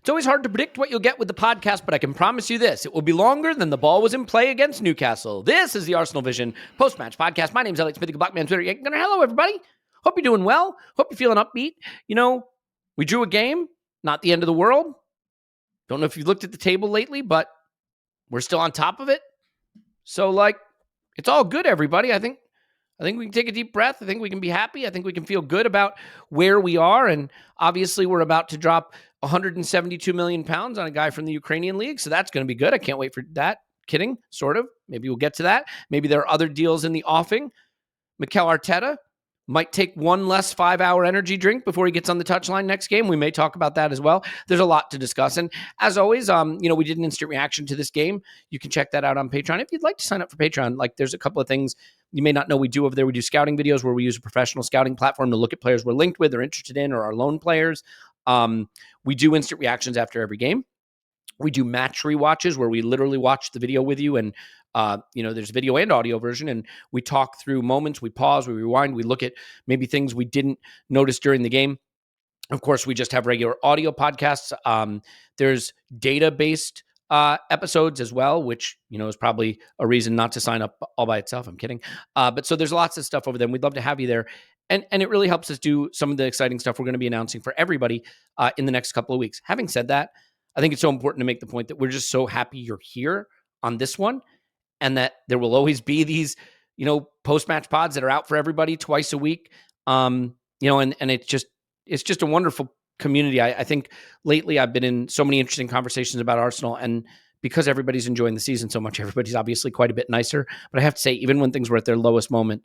It's always hard to predict what you'll get with the podcast, but I can promise you this. It will be longer than the ball was in play against Newcastle. This is the ArsenalVision post-match podcast. My name's Elliot Smith, Blackman Twitter. Hello, everybody. Hope you're doing well. Hope you're feeling upbeat. You know, we drew a game, not the end of the world. Don't know if you've looked at the table lately, but we're still on top of it. So, it's all good, everybody. I think we can take a deep breath. I think we can be happy. I think we can feel good about where we are. And obviously, we're about to drop 172 million pounds on a guy from the Ukrainian league. So that's going to be good. I can't wait for that. Kidding, sort of. Maybe we'll get to that. Maybe there are other deals in the offing. Mikel Arteta might take one less 5-hour energy drink before he gets on the touchline next game. We may talk about that as well. There's a lot to discuss. And as always, we did an instant reaction to this game. You can check that out on Patreon. If you'd like to sign up for Patreon, there's a couple of things you may not know we do over there. We do scouting videos where we use a professional scouting platform to look at players we're linked with or interested in or our loan players. We do instant reactions after every game. We do match rewatches where we literally watch the video with you and there's video and audio version, and we talk through moments, we pause, we rewind, we look at maybe things we didn't notice during the game. Of course, we just have regular audio podcasts. There's data-based episodes as well, which, is probably a reason not to sign up all by itself. I'm kidding. But so there's lots of stuff over there, and we'd love to have you there. And it really helps us do some of the exciting stuff we're going to be announcing for everybody in the next couple of weeks. Having said that, I think it's so important to make the point that we're just so happy you're here on this one, and that there will always be these, post-match pods that are out for everybody twice a week. And it's just a wonderful community. I think lately I've been in so many interesting conversations about Arsenal, and because everybody's enjoying the season so much, everybody's obviously quite a bit nicer. But I have to say, even when things were at their lowest moment,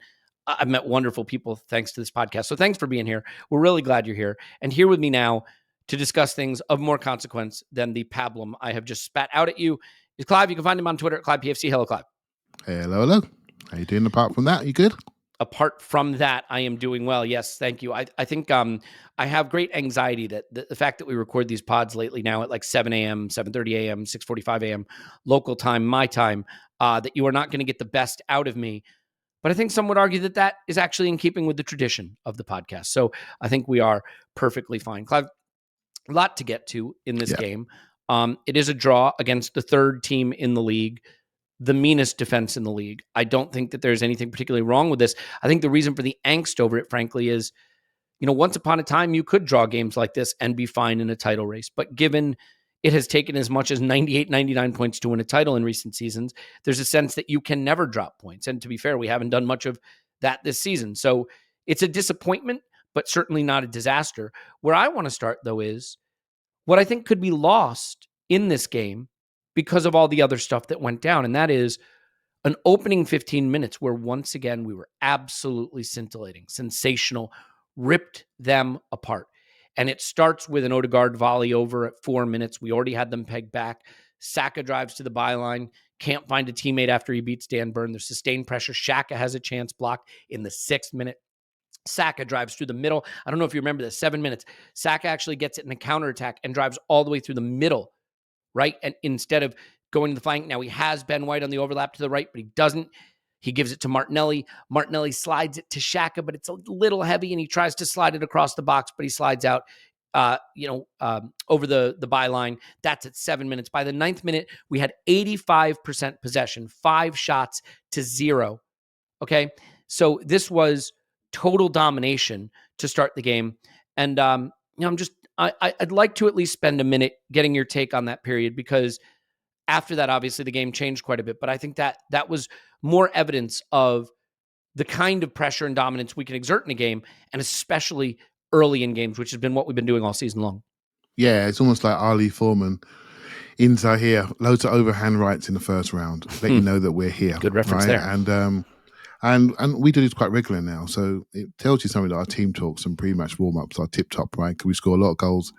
I've met wonderful people thanks to this podcast. So thanks for being here. We're really glad you're here. And here with me now to discuss things of more consequence than the pablum I have just spat out at you is Clive. You can find him on Twitter at ClivePFC. Hello, Clive. Hello. How you doing apart from that? You good? Apart from that, I am doing well. Yes, thank you. I think I have great anxiety that the fact that we record these pods lately now at 7 a.m., 7:30 a.m., 6:45 a.m. local time, my time, that you are not going to get the best out of me. But I think some would argue that is actually in keeping with the tradition of the podcast. So I think we are perfectly fine. Clive, a lot to get to in this game. It is a draw against the third team in the league, the meanest defense in the league. I don't think that there's anything particularly wrong with this. I think the reason for the angst over it, frankly, is, once upon a time, you could draw games like this and be fine in a title race. But given it has taken as much as 98, 99 points to win a title in recent seasons, there's a sense that you can never drop points. And to be fair, we haven't done much of that this season. So it's a disappointment, but certainly not a disaster. Where I want to start, though, is what I think could be lost in this game because of all the other stuff that went down. And that is an opening 15 minutes where once again, we were absolutely scintillating, sensational, ripped them apart. And it starts with an Odegaard volley over at 4 minutes. We already had them pegged back. Saka drives to the byline, can't find a teammate after he beats Dan Burn. There's sustained pressure. Xhaka has a chance blocked in the 6th minute. Saka drives through the middle. I don't know if you remember this, 7 minutes. Saka actually gets it in a counterattack and drives all the way through the middle, right? And instead of going to the flank, now he has Ben White on the overlap to the right, but he doesn't. He gives it to Martinelli. Martinelli slides it to Xhaka, but it's a little heavy, and he tries to slide it across the box, but he slides out, over the byline. That's at 7 minutes. By the 9th minute, we had 85% possession, 5 shots to 0. Okay, so this was total domination to start the game. And, I'd like to at least spend a minute getting your take on that period, because after that, obviously the game changed quite a bit, but I think that was more evidence of the kind of pressure and dominance we can exert in a game, and especially early in games, which has been what we've been doing all season long. Yeah, it's almost like Ali Foreman. Inter here, loads of overhand rights in the first round. Let you know that we're here. Good reference there. And we do this quite regular now, so it tells you something that our team talks and pre-match warm-ups are tip-top, right? Because we score a lot of goals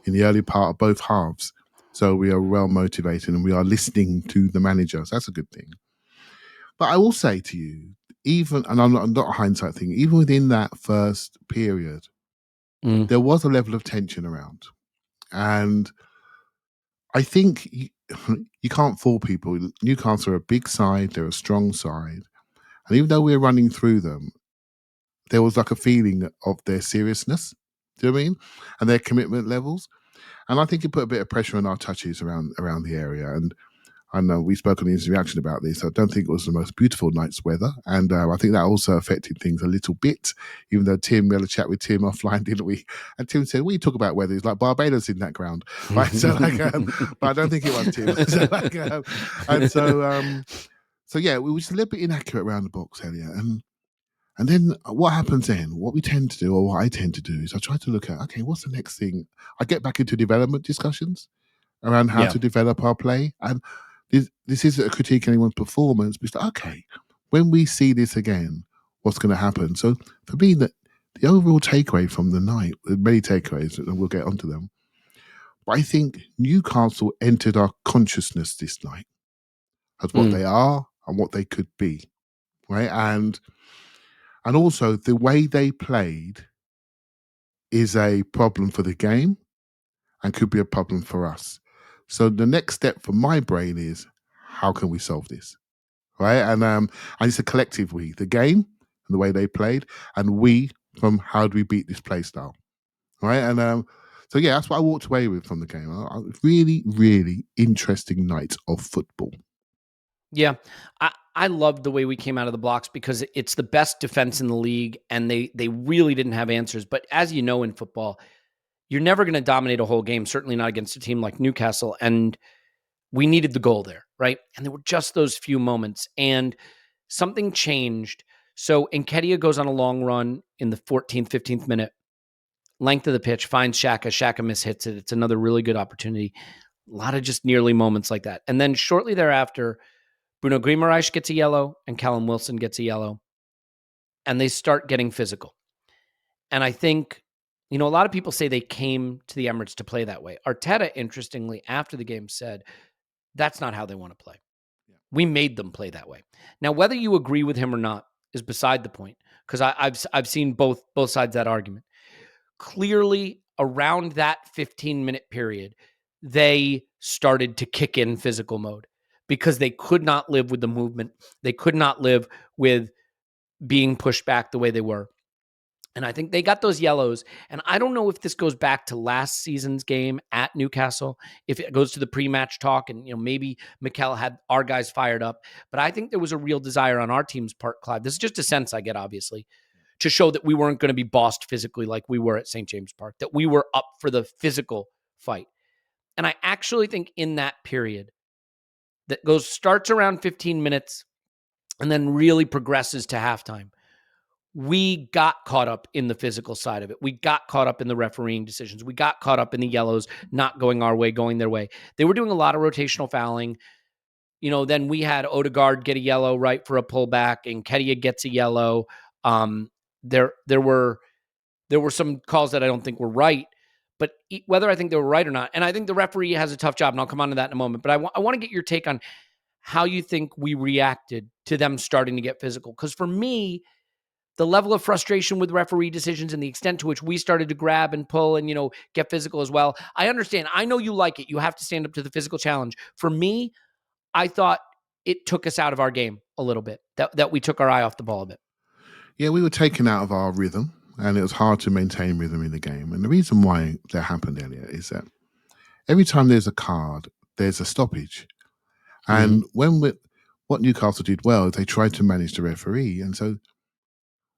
in the early part of both halves. So we are well motivated and we are listening to the manager. So that's a good thing. But I will say to you, even, and I'm not a hindsight thing, even within that first period, there was a level of tension around. And I think you can't fool people. Newcastle are a big side. They're a strong side. And even though we're running through them, there was like a feeling of their seriousness. Do you know what I mean? And their commitment levels. And I think it put a bit of pressure on our touches around the area. And I know we spoke on the instant reaction about this. I don't think it was the most beautiful night's weather. And I think that also affected things a little bit, even though Tim, we had a chat with Tim offline, didn't we? And Tim said, we talk about weather. It's like Barbados in that ground. Right. So but I don't think it was Tim. So yeah, we were just a little bit inaccurate around the box, Elliot. And then what happens then? What we tend to do, or what I tend to do, is I try to look at, okay, what's the next thing? I get back into development discussions around how to develop our play. And this isn't a critique of anyone's performance, but it's like, okay, when we see this again, what's going to happen? So for me, the overall takeaway from the night, many takeaways, and we'll get onto them, but I think Newcastle entered our consciousness this night as what they are and what they could be, right? And also the way they played is a problem for the game and could be a problem for us. So the next step for my brain is, how can we solve this? Right? And it's a collective we, the game and the way they played, and we from how do we beat this play style? Right? And so yeah, that's what I walked away with from the game. Really, really interesting night of football. Yeah, I loved the way we came out of the blocks because it's the best defense in the league, and they really didn't have answers. But as you know in football, you're never going to dominate a whole game, certainly not against a team like Newcastle. And we needed the goal there, right? And there were just those few moments, and something changed. So Nketiah goes on a long run in the 14th, 15th minute. Length of the pitch, finds Xhaka. Xhaka mishits it. It's another really good opportunity. A lot of just nearly moments like that. And then shortly thereafter, Bruno Guimaraes gets a yellow and Callum Wilson gets a yellow. And they start getting physical. And I think, a lot of people say they came to the Emirates to play that way. Arteta, interestingly, after the game said, that's not how they want to play. Yeah. We made them play that way. Now, whether you agree with him or not is beside the point, because I've seen both sides of that argument. Clearly, around that 15-minute period, they started to kick in physical mode because they could not live with the movement. They could not live with being pushed back the way they were. And I think they got those yellows. And I don't know if this goes back to last season's game at Newcastle, if it goes to the pre-match talk, and maybe Mikel had our guys fired up. But I think there was a real desire on our team's part, Clive. This is just a sense I get, obviously, to show that we weren't going to be bossed physically like we were at St. James Park, that we were up for the physical fight. And I actually think in that period that starts around 15 minutes and then really progresses to halftime, we got caught up in the physical side of it. We got caught up in the refereeing decisions. We got caught up in the yellows not going our way, going their way. They were doing a lot of rotational fouling. Then we had Odegaard get a yellow, right, for a pullback, and Nketiah gets a yellow. There were some calls that I don't think were right, but whether I think they were right or not, and I think the referee has a tough job, and I'll come on to that in a moment, but I want to get your take on how you think we reacted to them starting to get physical. Because for me, the level of frustration with referee decisions and the extent to which we started to grab and pull and, get physical as well. I understand. I know you like it. You have to stand up to the physical challenge. For me, I thought it took us out of our game a little bit, that we took our eye off the ball a bit. Yeah, we were taken out of our rhythm, and it was hard to maintain rhythm in the game. And the reason why that happened, Elliot, is that every time there's a card, there's a stoppage. And what Newcastle did well, they tried to manage the referee. And so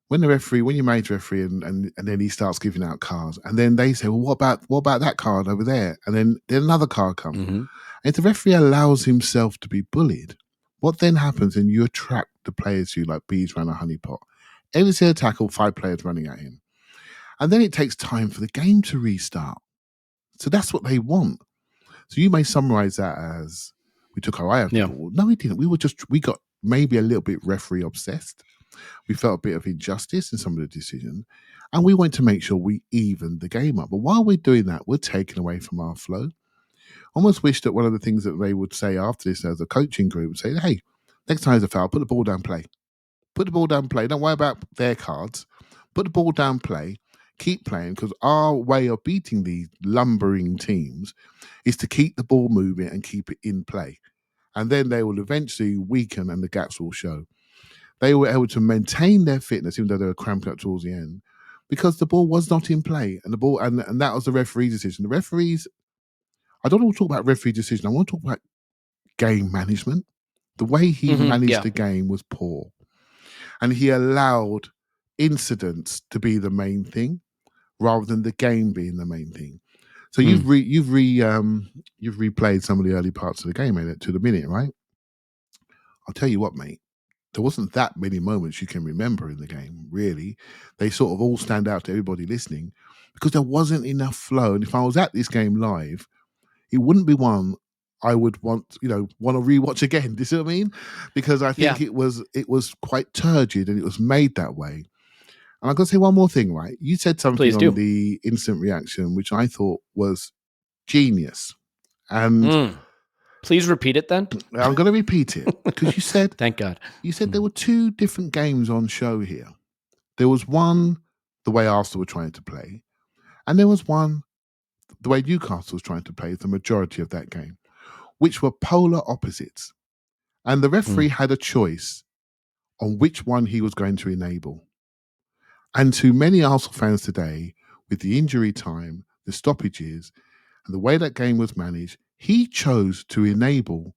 when you manage the referee and then he starts giving out cards, and then they say, well, what about that card over there? And then another card comes. Mm-hmm. And if the referee allows himself to be bullied, what then happens, and you attract the players who like bees around a honeypot. Every single tackle, 5 players running at him. And then it takes time for the game to restart. So that's what they want. So you may summarize that as we took our eye off the ball. No, we didn't. We got maybe a little bit referee obsessed. We felt a bit of injustice in some of the decisions, and we want to make sure we even the game up. But while we're doing that, we're taken away from our flow. Almost wish that one of the things that they would say after this as a coaching group would say, hey, next time there's a foul, put the ball down, play. Put the ball down, play. Don't worry about their cards. Put the ball down, play. Keep playing, because our way of beating these lumbering teams is to keep the ball moving and keep it in play. And then they will eventually weaken and the gaps will show. They were able to maintain their fitness, even though they were cramped up towards the end, because the ball was not in play. And the ball, and that was the referee's decision. The referees I don't want to talk about referee decision. I want to talk about game management. The way he managed the game was poor. And he allowed incidents to be the main thing rather than the game being the main thing. So you've replayed some of the early parts of the game, Elliot, to the minute, right? I'll tell you what, mate. There wasn't that many moments you can remember in the game, really. They sort of all stand out to everybody listening because there wasn't enough flow. And if I was at this game live, it wouldn't be one I would want to rewatch again. Do you see what I mean? Because I think it was quite turgid and it was made that way. And I've got to say one more thing, right? You said something on the instant reaction, which I thought was genius. And please repeat it then. I'm going to repeat it because you said, thank God. You said there were two different games on show here. There was one, the way Arsenal were trying to play, and there was one, the way Newcastle was trying to play the majority of that game, which were polar opposites. And the referee had a choice on which one he was going to enable. And to many Arsenal fans today, with the injury time, the stoppages, and the way that game was managed, he chose to enable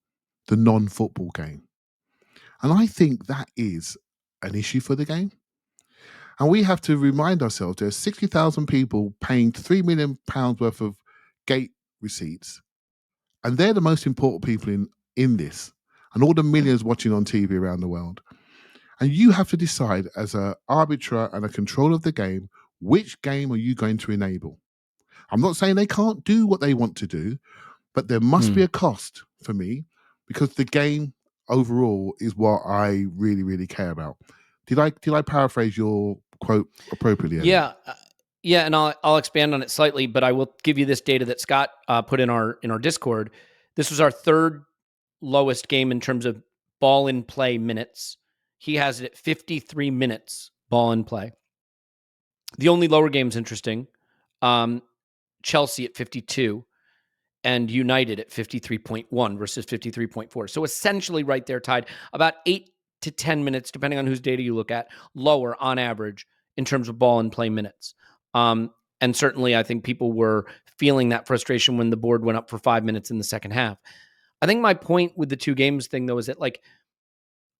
the non-football game. And I think that is an issue for the game. And we have to remind ourselves there's 60,000 people paying £3 million worth of gate receipts. And they're the most important people in this. And all the millions watching on TV around the world. And you have to decide as an arbiter and a controller of the game, which game are you going to enable? I'm not saying they can't do what they want to do, but there must be a cost for me because the game overall is what I really, really care about. Did I paraphrase your quote appropriately? Elliot? Yeah, and I'll expand on it slightly, but I will give you this data that Scott put in our Discord. This was our third lowest game in terms of ball in play minutes. He has it at 53 minutes ball in play. The only lower game's interesting. Chelsea at 52 and United at 53.1 versus 53.4. So essentially right there tied, about 8 to 10 minutes, depending on whose data you look at, lower on average in terms of ball and play minutes. And certainly I think people were feeling that frustration when the board went up for 5 minutes in the second half. I think my point with the two games thing, though, is that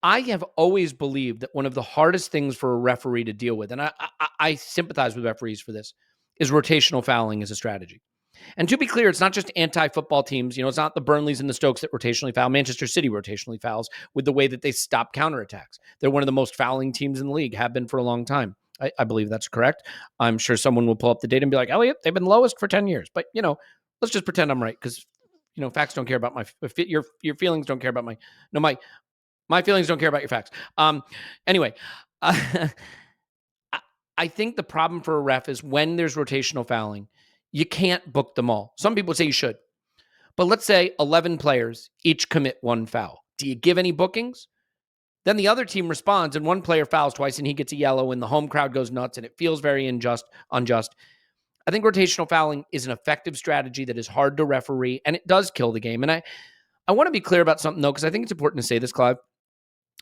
I have always believed that one of the hardest things for a referee to deal with, and I sympathize with referees for this, is rotational fouling as a strategy. And to be clear, it's not just anti-football teams. It's not the Burnleys and the Stokes that rotationally foul. Manchester City rotationally fouls with the way that they stop counterattacks. They're one of the most fouling teams in the league, have been for a long time. I believe that's correct. I'm sure someone will pull up the data and be like, Elliot, they've been lowest for 10 years. But, let's just pretend I'm right because, facts don't care about your feelings don't care about my feelings don't care about your facts. Anyway, I think the problem for a ref is when there's rotational fouling, you can't book them all. Some people say you should. But let's say 11 players each commit one foul. Do you give any bookings? Then the other team responds and one player fouls twice and he gets a yellow and the home crowd goes nuts and it feels very unjust. I think rotational fouling is an effective strategy that is hard to referee and it does kill the game. And I want to be clear about something though, because I think it's important to say this, Clive.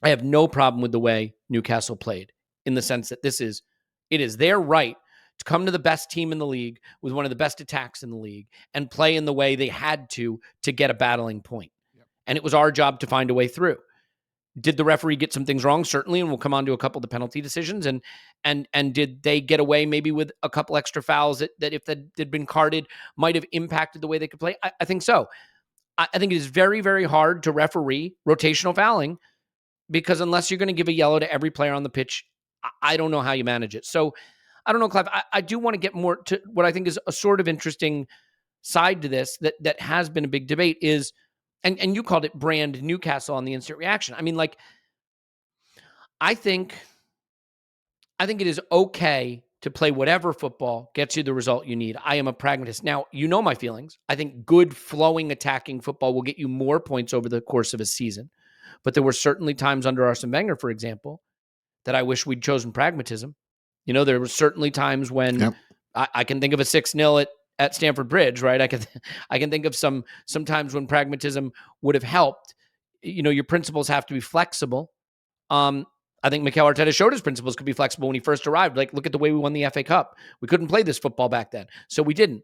I have no problem with the way Newcastle played in the sense that it is their right to come to the best team in the league with one of the best attacks in the league and play in the way they had to get a battling point. Yep. And it was our job to find a way through. Did the referee get some things wrong? Certainly, and we'll come on to a couple of the penalty decisions. And did they get away maybe with a couple extra fouls that if they'd been carded might have impacted the way they could play? I think so. I think it is very, very hard to referee rotational fouling because unless you're going to give a yellow to every player on the pitch, I don't know how you manage it. So I don't know, Clive. I do want to get more to what I think is a sort of interesting side to this that has been a big debate is, and you called it brand Newcastle on the instant reaction. I mean, I think it is okay to play whatever football gets you the result you need. I am a pragmatist. Now, you know my feelings. I think good flowing attacking football will get you more points over the course of a season. But there were certainly times under Arsene Wenger, for example, that I wish we'd chosen pragmatism. There were certainly times when I can think of a 6-0 at Stamford Bridge, right? I can think of some times when pragmatism would have helped. Your principles have to be flexible. I think Mikel Arteta showed his principles could be flexible when he first arrived. Look at the way we won the FA Cup. We couldn't play this football back then, so we didn't.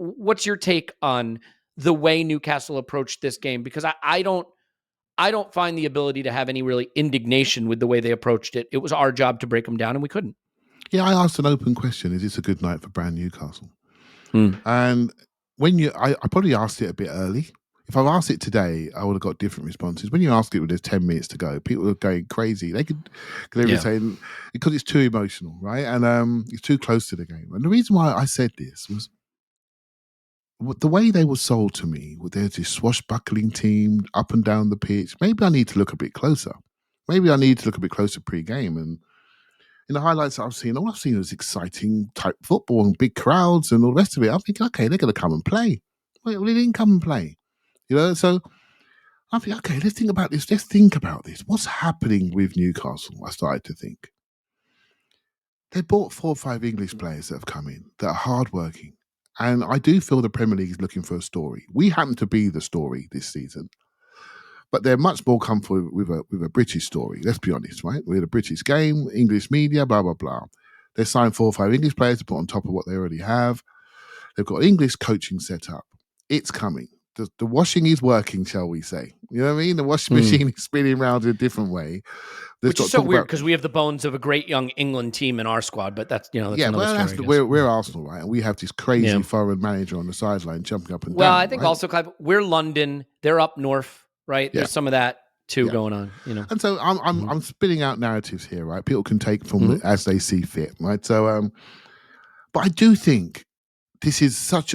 what's your take on the way Newcastle approached this game? Because I don't find the ability to have any really indignation with the way they approached it. It was our job to break them down, and we couldn't. Yeah, I asked an open question: is this a good night for brand Newcastle? Hmm. And I probably asked it a bit early. If I've asked it today, I would have got different responses. When you ask it when there's 10 minutes to go, people are going crazy. They could be saying, because it's too emotional, right? And it's too close to the game. And the reason why I said this was the way they were sold to me. There's this swashbuckling team up and down the pitch. Maybe I need to look a bit closer. Maybe I need to look a bit closer pre-game. And in the highlights that I've seen, all I've seen is exciting type football and big crowds and all the rest of it. I'm thinking, okay, they're going to come and play. Well, they didn't come and play. So I think, okay, let's think about this. Let's think about this. What's happening with Newcastle? I started to think. They bought 4 or 5 English players that have come in that are hardworking. And I do feel the Premier League is looking for a story. We happen to be the story this season. But they're much more comfortable with a British story. Let's be honest, right? We're the British game, English media, blah, blah, blah. They signed 4 or 5 English players to put on top of what they already have. They've got English coaching set up. It's coming. The washing is working, shall we say. You know what I mean? The washing machine is spinning around in a different way. Which is so weird because we have the bones of a great young England team in our squad, but that's another story. We're Arsenal, right? And we have this crazy foreign manager on the sideline jumping up and down. Well, I think also, Clive, we're London. They're up north, right? There's some of that too going on, And so I'm spitting out narratives here, right? People can take from it as they see fit, right? So, but I do think this is such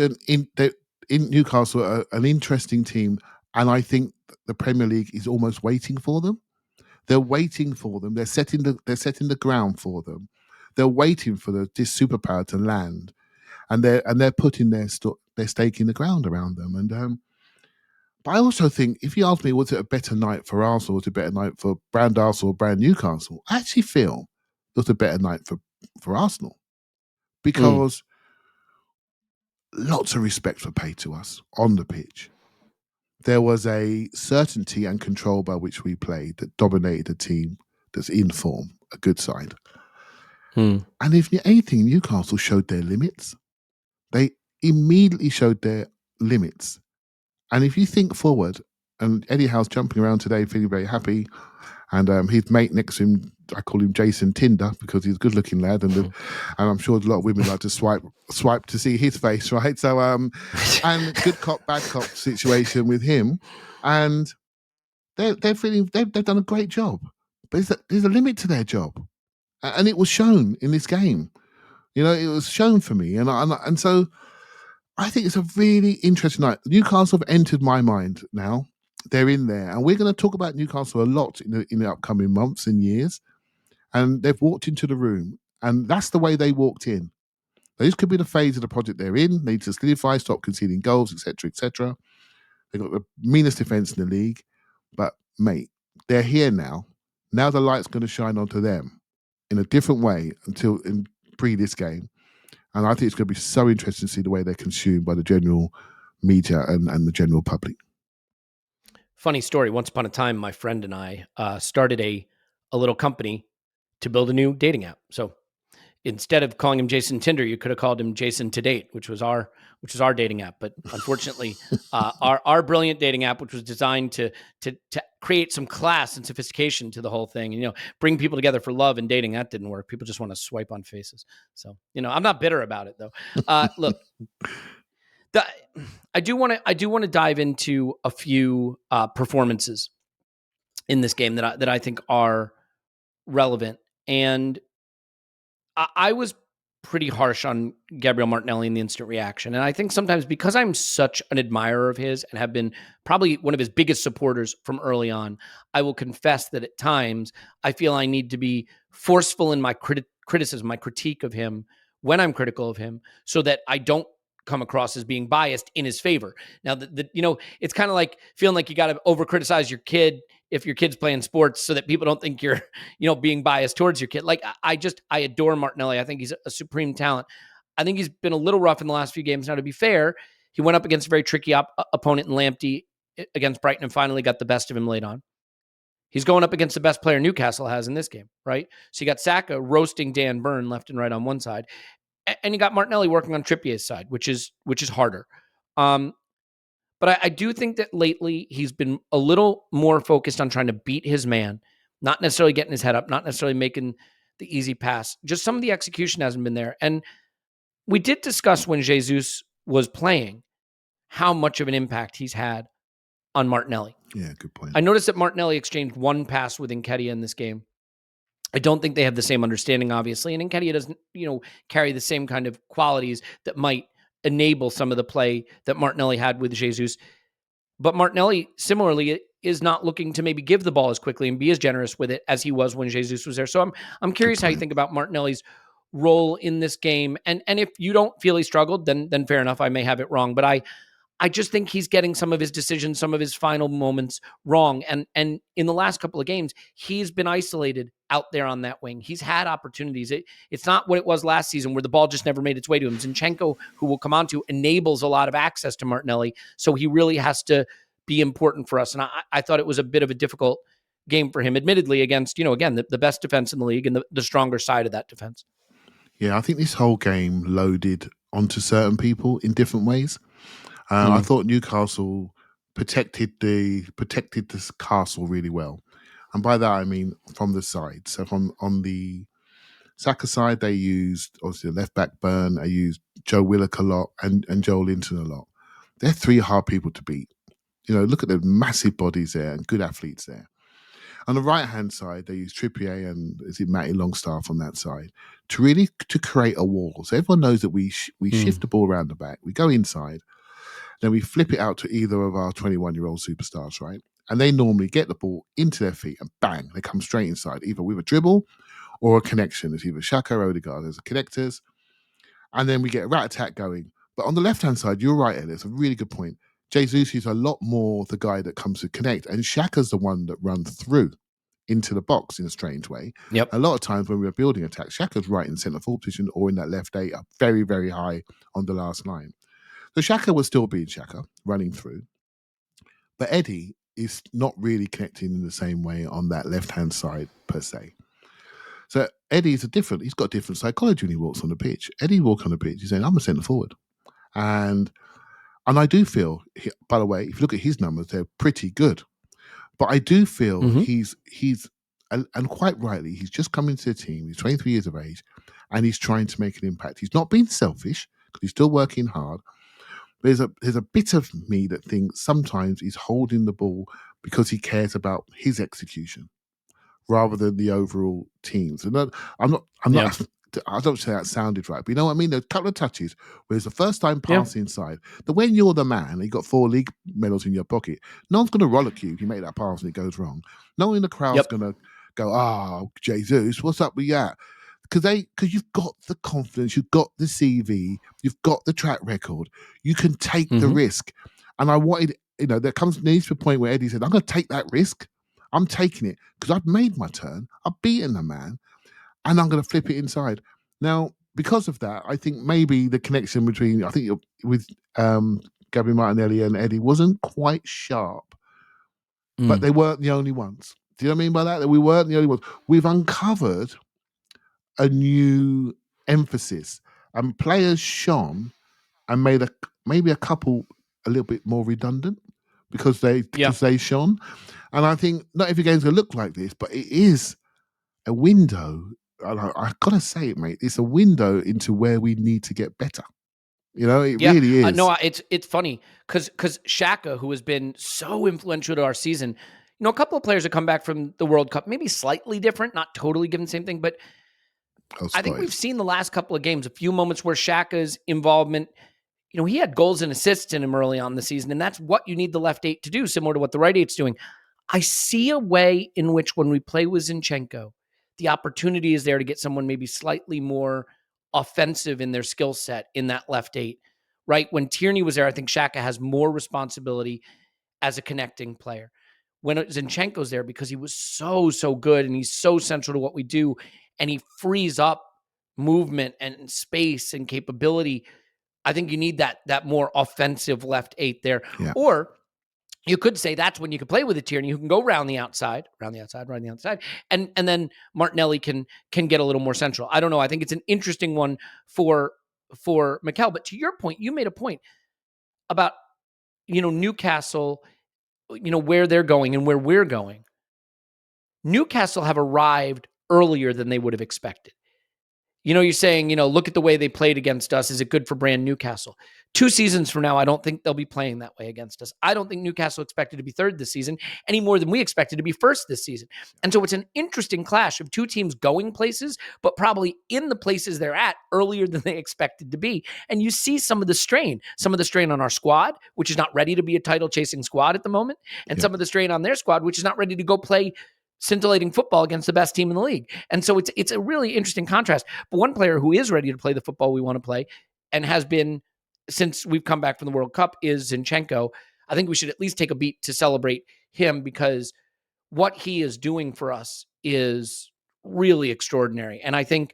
in Newcastle, an interesting team, and I think the Premier League is almost waiting for them. They're waiting for them. They're setting the ground for them. They're waiting for this superpower to land, and they're putting their stake in the ground around them. And but I also think, if you ask me, was it a better night for Arsenal? Was it a better night for brand Arsenal or brand Newcastle? I actually feel it was a better night for Arsenal because. Lots of respect were paid to us on the pitch. There was a certainty and control by which we played that dominated a team that's in form, a good side. And if anything, Newcastle showed their limits. They immediately showed their limits. And if you think forward, and Eddie Howe's jumping around today feeling very happy, and his mate next to him, I call him Jason Tinder because he's a good-looking lad, and I'm sure a lot of women like to swipe to see his face, right? So, and good cop, bad cop situation with him, and they've done a great job, but there's a limit to their job, and it was shown in this game. It was shown for me, and so I think it's a really interesting night. Newcastle have entered my mind now. They're in there, and we're going to talk about Newcastle a lot in the upcoming months and years. And they've walked into the room, and that's the way they walked in. Now, this could be the phase of the project they're in. They need to solidify, stop conceding goals, etc., etc. They've got the meanest defence in the league, but mate, they're here now. Now the light's going to shine onto them in a different way until in this game, and I think it's going to be so interesting to see the way they're consumed by the general media and the general public. Funny story. Once upon a time, my friend and I started a little company to build a new dating app. So instead of calling him Jason Tinder, you could have called him Jason To Date, which was our dating app. But unfortunately, our brilliant dating app, which was designed to create some class and sophistication to the whole thing, and bring people together for love and dating, that didn't work. People just want to swipe on faces. So I'm not bitter about it though. Look. I do want to dive into a few performances in this game that I think are relevant, and I was pretty harsh on Gabriel Martinelli in the instant reaction, and I think sometimes because I'm such an admirer of his and have been probably one of his biggest supporters from early on, I will confess that at times I feel I need to be forceful in my criticism, my critique of him when I'm critical of him, so that I don't come across as being biased in his favor. Now, it's kind of like feeling like you got to over criticize your kid if your kid's playing sports so that people don't think you're, being biased towards your kid. Like I adore Martinelli. I think he's a supreme talent. I think he's been a little rough in the last few games. Now, to be fair, he went up against a very tricky opponent in Lamptey against Brighton and finally got the best of him late on. He's going up against the best player Newcastle has in this game, right? So you got Saka roasting Dan Burn left and right on one side. And you got Martinelli working on Trippier's side, which is harder. But I do think that lately he's been a little more focused on trying to beat his man, not necessarily getting his head up, not necessarily making the easy pass. Just some of the execution hasn't been there. And we did discuss when Jesus was playing how much of an impact he's had on Martinelli. Yeah, good point. I noticed that Martinelli exchanged one pass with Nketiah in this game. I don't think they have the same understanding, obviously, and Nketiah doesn't, carry the same kind of qualities that might enable some of the play that Martinelli had with Jesus. But Martinelli, similarly, is not looking to maybe give the ball as quickly and be as generous with it as he was when Jesus was there. So I'm curious how you think about Martinelli's role in this game. And if you don't feel he struggled, then fair enough. I may have it wrong, but I just think he's getting some of his decisions, some of his final moments wrong. And in the last couple of games, he's been isolated out there on that wing. He's had opportunities. It's not what it was last season where the ball just never made its way to him. Zinchenko, who we'll come on to, enables a lot of access to Martinelli. So he really has to be important for us. And I thought it was a bit of a difficult game for him, admittedly, against, again, the best defense in the league and the stronger side of that defense. Yeah, I think this whole game loaded onto certain people in different ways. I thought Newcastle protected this castle really well. And by that, I mean from the side. So on the Saka side, they used, obviously, the left back Burn. They used Joe Willock a lot and Joe Linton a lot. They're three hard people to beat. Look at the massive bodies there and good athletes there. On the right-hand side, they use Trippier and Matty Longstaff on that side to create a wall. So everyone knows that we shift the ball around the back. We go inside. Then we flip it out to either of our 21-year-old superstars, right? And they normally get the ball into their feet and bang, they come straight inside, either with a dribble or a connection. It's either Xhaka or Odegaard as the connectors. And then we get a rat attack going. But on the left-hand side, you're right, Elliot. It's a really good point. Jesus is a lot more the guy that comes to connect. And Xhaka's the one that runs through into the box in a strange way. Yep. A lot of times when we were building attacks, Xhaka's right in centre forward position or in that left eight, up very, very high on the last line. So Xhaka was still being Xhaka, running through. But Eddie is not really connecting in the same way on that left-hand side, per se. So Eddie's he's got a different psychology when he walks on the pitch. Eddie walks on the pitch, he's saying, I'm a centre-forward. And I do feel, by the way, if you look at his numbers, they're pretty good. But I do feel he's and quite rightly, he's just come into the team, he's 23 years of age, and he's trying to make an impact. He's not being selfish, because he's still working hard. There's a bit of me that thinks sometimes he's holding the ball because he cares about his execution rather than the overall teams. And I don't say that sounded right, but you know what I mean? There's a couple of touches where it's the first time pass inside. That when you're the man, and you've got 4 league medals in your pocket, no one's going to rollick you if you make that pass and it goes wrong. No one in the crowd's going to go, Jesus, what's up with that? Because you've got the confidence, you've got the CV, you've got the track record, you can take the risk. And I wanted, there needs to a point where Eddie said, I'm going to take that risk. I'm taking it because I've made my turn. I've beaten the man and I'm going to flip it inside. Now, because of that, I think maybe the connection between, with Gabby Martinelli and Eddie wasn't quite sharp, but they weren't the only ones. Do you know what I mean by that? That we weren't the only ones. We've uncovered a new emphasis, and players shone and made maybe a couple a little bit more redundant because they shone. And I think not every game's gonna look like this, but it is a window. I gotta say it, mate. It's a window into where we need to get better. It really is. No, it's funny because Xhaka, who has been so influential to our season, a couple of players have come back from the World Cup, maybe slightly different, not totally given the same thing, but I think we've seen the last couple of games, a few moments where Xhaka's involvement, he had goals and assists in him early on in the season, and that's what you need the left eight to do, similar to what the right eight's doing. I see a way in which when we play with Zinchenko, the opportunity is there to get someone maybe slightly more offensive in their skill set in that left eight, right? When Tierney was there, I think Xhaka has more responsibility as a connecting player. When Zinchenko's there, because he was so good and he's so central to what we do, and he frees up movement and space and capability, I think you need that more offensive left eight there. Yeah. Or you could say that's when you can play with a Tierney who can go round the outside, and then Martinelli can get a little more central. I don't know. I think it's an interesting one for Mikel. But to your point, you made a point about Newcastle, where they're going and where we're going. Newcastle have arrived earlier than they would have expected. You're saying, look at the way they played against us. Is it good for brand Newcastle? 2 seasons from now, I don't think they'll be playing that way against us. I don't think Newcastle expected to be third this season any more than we expected to be first this season. And so it's an interesting clash of 2 teams going places, but probably in the places they're at earlier than they expected to be. And you see some of the strain on our squad, which is not ready to be a title chasing squad at the moment, and some of the strain on their squad, which is not ready to go play scintillating football against the best team in the league. And so it's a really interesting contrast. But one player who is ready to play the football we want to play and has been since we've come back from the World Cup is Zinchenko. I think we should at least take a beat to celebrate him because what he is doing for us is really extraordinary. And I think,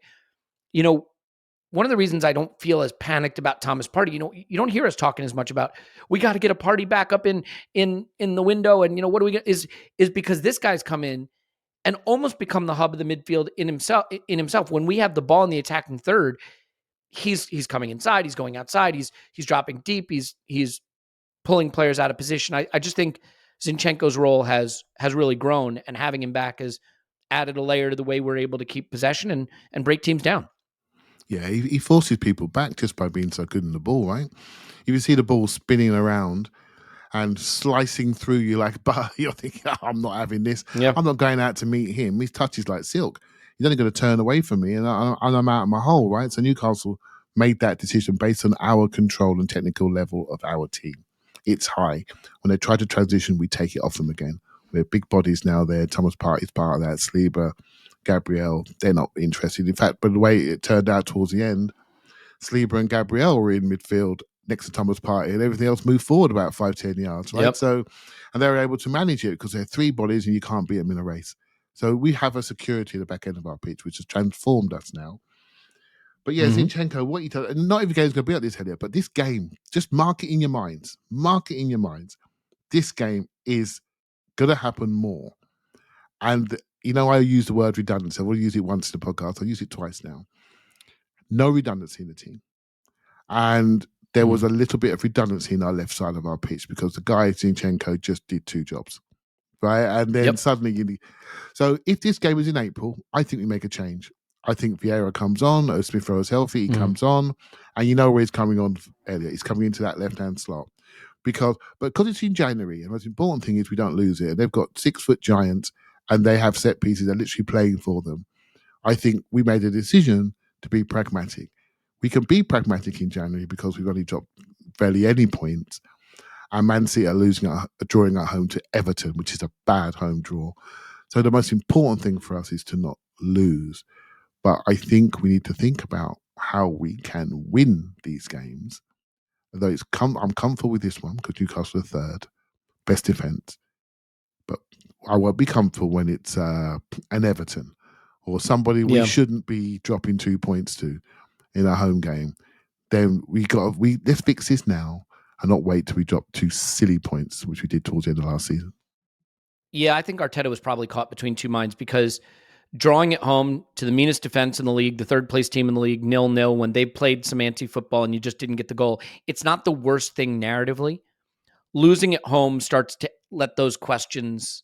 one of the reasons I don't feel as panicked about Thomas Partey, you don't hear us talking as much about we got to get a Partey back up in the window, and what do we get is because this guy's come in and almost become the hub of the midfield in himself. When we have the ball in the attacking third, he's coming inside, he's going outside, he's dropping deep, he's pulling players out of position. I just think Zinchenko's role has really grown, and having him back has added a layer to the way we're able to keep possession and break teams down. Yeah, he forces people back just by being so good in the ball, right? If you see the ball spinning around and slicing through you like butter, you're thinking, I'm not having this. Yeah. I'm not going out to meet him. His touch is like silk. He's only going to turn away from me and I'm out of my hole, right? So Newcastle made that decision based on our control and technical level of our team. It's high. When they try to transition, we take it off them again. We're big bodies now there. Thomas Partey's part of that. Saliba, Gabriel, they're not interested. In fact, by the way it turned out towards the end, Saliba and Gabriel were in midfield next to Thomas Partey, and everything else moved forward about 5-10 yards, right? Yep. So, and they were able to manage it because they're 3 bodies and you can't beat them in a race. So we have a security at the back end of our pitch, which has transformed us now. But yeah, Zinchenko, what you tell, and not every game is going to be like this, Elliot, but this game, just mark it in your minds. Mark it in your minds. This game is going to happen more. And I use the word redundancy. I've already used it once in the podcast. I'll use it twice now. No redundancy in the team. And there was a little bit of redundancy in our left side of our pitch because the guy, Zinchenko, just did 2 jobs. Right? And then suddenly So if this game is in April, I think we make a change. I think Vieira comes on, Smith Rowe is healthy, he comes on, and where he's coming on, Elliot. He's coming into that left-hand slot. Because it's in January, and the most important thing is we don't lose it. They've got 6-foot giants, and they have set pieces. They're literally playing for them. I think we made a decision to be pragmatic. We can be pragmatic in January because we've only dropped barely any points. And Man City are drawing at home to Everton, which is a bad home draw. So the most important thing for us is to not lose. But I think we need to think about how we can win these games. Although I'm comfortable with this one because Newcastle are third, best defence. But I won't be comfortable when it's an Everton or somebody we shouldn't be dropping 2 points to in a home game. Then let's fix this now and not wait till we drop 2 silly points, which we did towards the end of last season. Yeah, I think Arteta was probably caught between 2 minds because drawing at home to the meanest defense in the league, the 3rd place team in the league, 0-0, when they played some anti-football and you just didn't get the goal, it's not the worst thing narratively. Losing at home starts to let those questions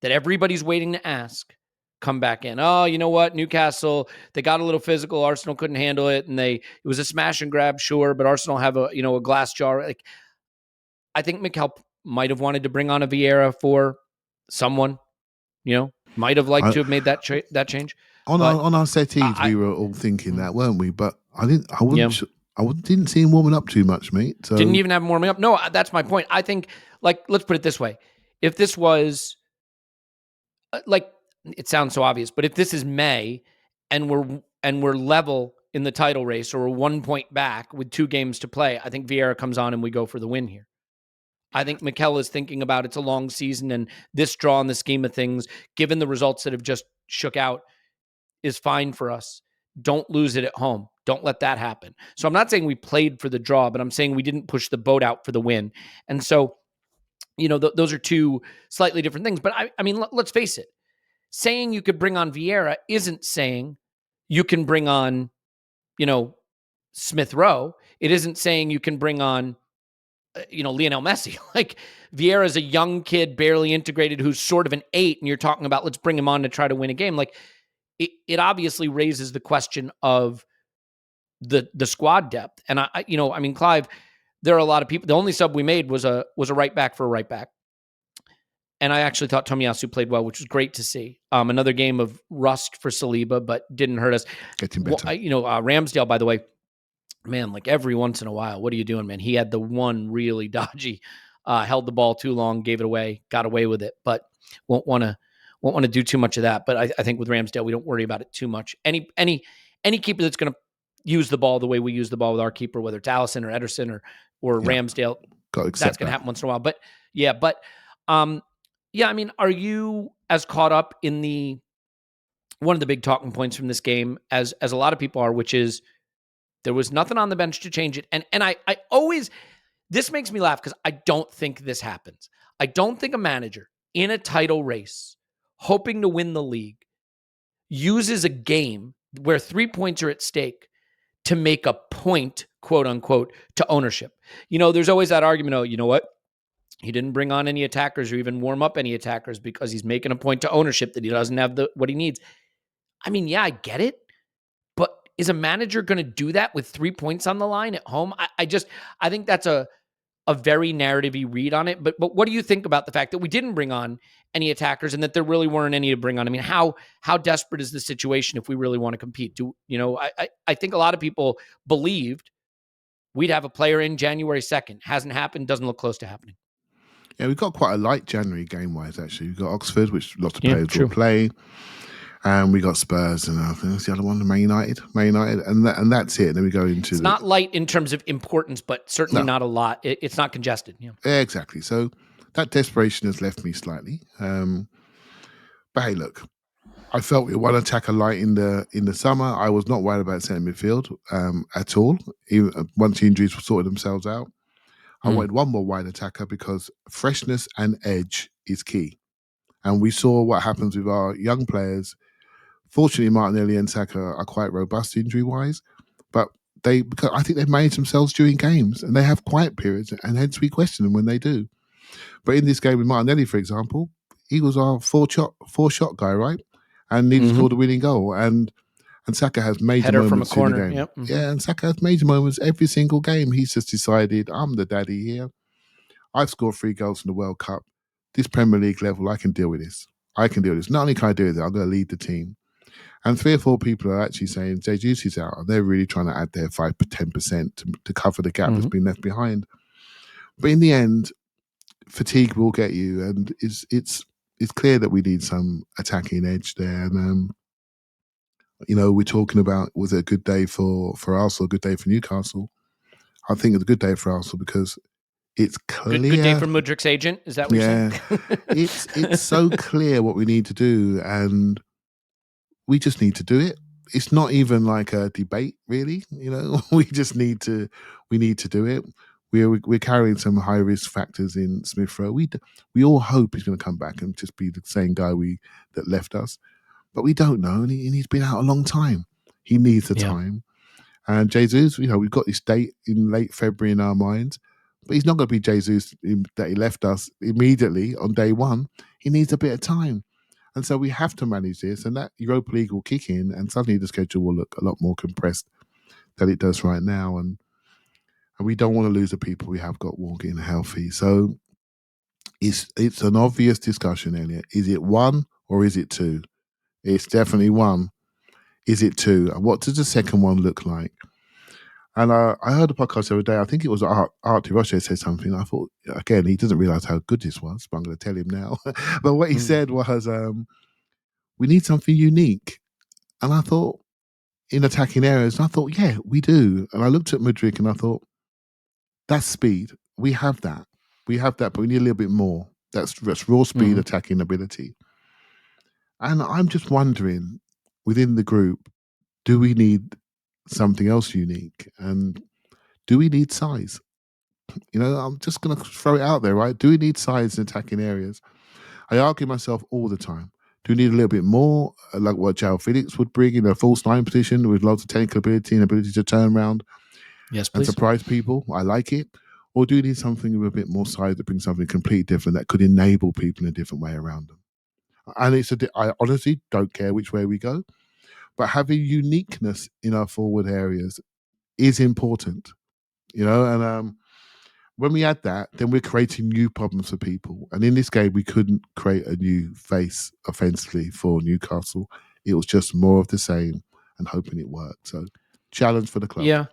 that everybody's waiting to ask come back in. Oh, you know what? Newcastle, they got a little physical. Arsenal couldn't handle it. And it was a smash and grab, sure, but Arsenal have a glass jar. Like, I think Mikel might have wanted to bring on a Vieira for someone, might have liked to have made that change. On our settees, we were all thinking that, weren't we? But I didn't see him warming up too much, mate. So. Didn't even have him warming up. No, that's my point. I think, let's put it this way. If this was, it sounds so obvious, but if this is May and we're level in the title race or we're 1 point back with 2 games to play, I think Vieira comes on and we go for the win here. I think Mikel is thinking about it's a long season and this draw in the scheme of things, given the results that have just shook out, is fine for us. Don't lose it at home. Don't let that happen. So I'm not saying we played for the draw, but I'm saying we didn't push the boat out for the win. And so those are two slightly different things. But I mean, let's face it. Saying you could bring on Vieira isn't saying you can bring on, Smith Rowe. It isn't saying you can bring on, Lionel Messi. Like Vieira is a young kid, barely integrated, who's sort of an 8, and you're talking about let's bring him on to try to win a game. Like it obviously raises the question of the squad depth. And I mean, Clive, there are a lot of people. The only sub we made was a right back for a right back. And I actually thought Tomiyasu played well, which was great to see. Another game of rust for Saliba, but didn't hurt us. Getting better. Ramsdale, by the way, man, like every once in a while, what are you doing, man? He had the one really dodgy, held the ball too long, gave it away, got away with it, but won't want to do too much of that. But I think with Ramsdale, we don't worry about it too much. Any keeper that's going to use the ball the way we use the ball with our keeper, whether it's Alisson or Ederson or Ramsdale, that's going to happen once in a while. But I mean, are you as caught up in one of the big talking points from this game as a lot of people are, which is there was nothing on the bench to change it. And I always, this makes me laugh because I don't think this happens. I don't think a manager in a title race hoping to win the league uses a game where 3 points are at stake to make a point, quote unquote, to ownership. There's always that argument, you know what? He didn't bring on any attackers or even warm up any attackers because he's making a point to ownership that he doesn't have what he needs. I mean, yeah, I get it. But is a manager going to do that with 3 points on the line at home? I think that's a very narrative-y read on it. But what do you think about the fact that we didn't bring on any attackers and that there really weren't any to bring on? I mean, how desperate is the situation if we really want to compete? I think a lot of people believed we'd have a player in January 2nd. Hasn't happened, doesn't look close to happening. Yeah, we've got quite a light January game-wise, actually. We've got Oxford, which lots of players will play. And we got Spurs, and I think that's the other one, Man United, and that's it. Then we go into it's not light in terms of importance, but certainly not a lot. It's not congested. Yeah, exactly. So that desperation has left me slightly. But hey, look, I felt we won attacker light in the summer. I was not worried about centre midfield at all. Even once the injuries sorted themselves out, I wanted one more wide attacker because freshness and edge is key. And we saw what happens with our young players. Fortunately, Martinelli and Saka are quite robust injury-wise, but because I think they've managed themselves during games and they have quiet periods, and hence we question them when they do. But in this game with Martinelli, for example, he was our four shot guy, right? And he scored the winning goal. And Saka has major header moments from a corner. in the game. Yep. Yeah, and Saka has major moments every single game. He's just decided, I'm the daddy here. I've scored 3 goals in the World Cup. This Premier League level, I can deal with this. Not only can I do it, I'm going to lead the team. And 3 or 4 people are actually saying Jesus is out, and they're really trying to add their 5-10% to cover the gap that's been left behind. But in the end, fatigue will get you, and it's clear that we need some attacking edge there. And we're talking about, was it a good day for Arsenal, a good day for Newcastle? I think it's a good day for Arsenal because it's clear. Good day for Mudrik's agent. Is that what you're saying? It's so clear what we need to do, and we just need to do it. It's not even like a debate, really. We just need to do it. We're carrying some high risk factors in Smith Rowe. We all hope he's going to come back and just be the same guy that left us, but we don't know, and he's been out a long time. He needs the time. And Jesus, we've got this date in late February in our minds, but he's not going to be Jesus that he left us immediately on day one. He needs a bit of time. And so we have to manage this, and that Europa League will kick in, and suddenly the schedule will look a lot more compressed than it does right now. And we don't want to lose the people we have got walking healthy. So it's an obvious discussion, Elliot. Is it 1 or is it 2? It's definitely 1. Is it 2? And what does the second one look like? And I heard a podcast the other day. I think it was Art Roche said something. I thought, again, he doesn't realize how good this was, but I'm going to tell him now. But what he said was, we need something unique. And I thought, in attacking areas, I thought, yeah, we do. And I looked at Mudryk and I thought, that's speed. We have that. But we need a little bit more. That's raw speed, attacking ability. And I'm just wondering, within the group, do we need something else unique? And do we need size? I'm just going to throw it out there, right? Do we need size in attacking areas? I argue myself all the time. Do we need a little bit more, like what João Felix would bring in a false nine position with lots of technical ability and ability to turn around Yes, and please. surprise people? I like it. Or do we need something with a bit more size that brings something completely different that could enable people in a different way around them? And I honestly don't care which way we go, but having uniqueness in our forward areas is important, and when we add that, then we're creating new problems for people. And in this game, we couldn't create a new face offensively for Newcastle. It was just more of the same and hoping it worked. So, challenge for the club. Yeah.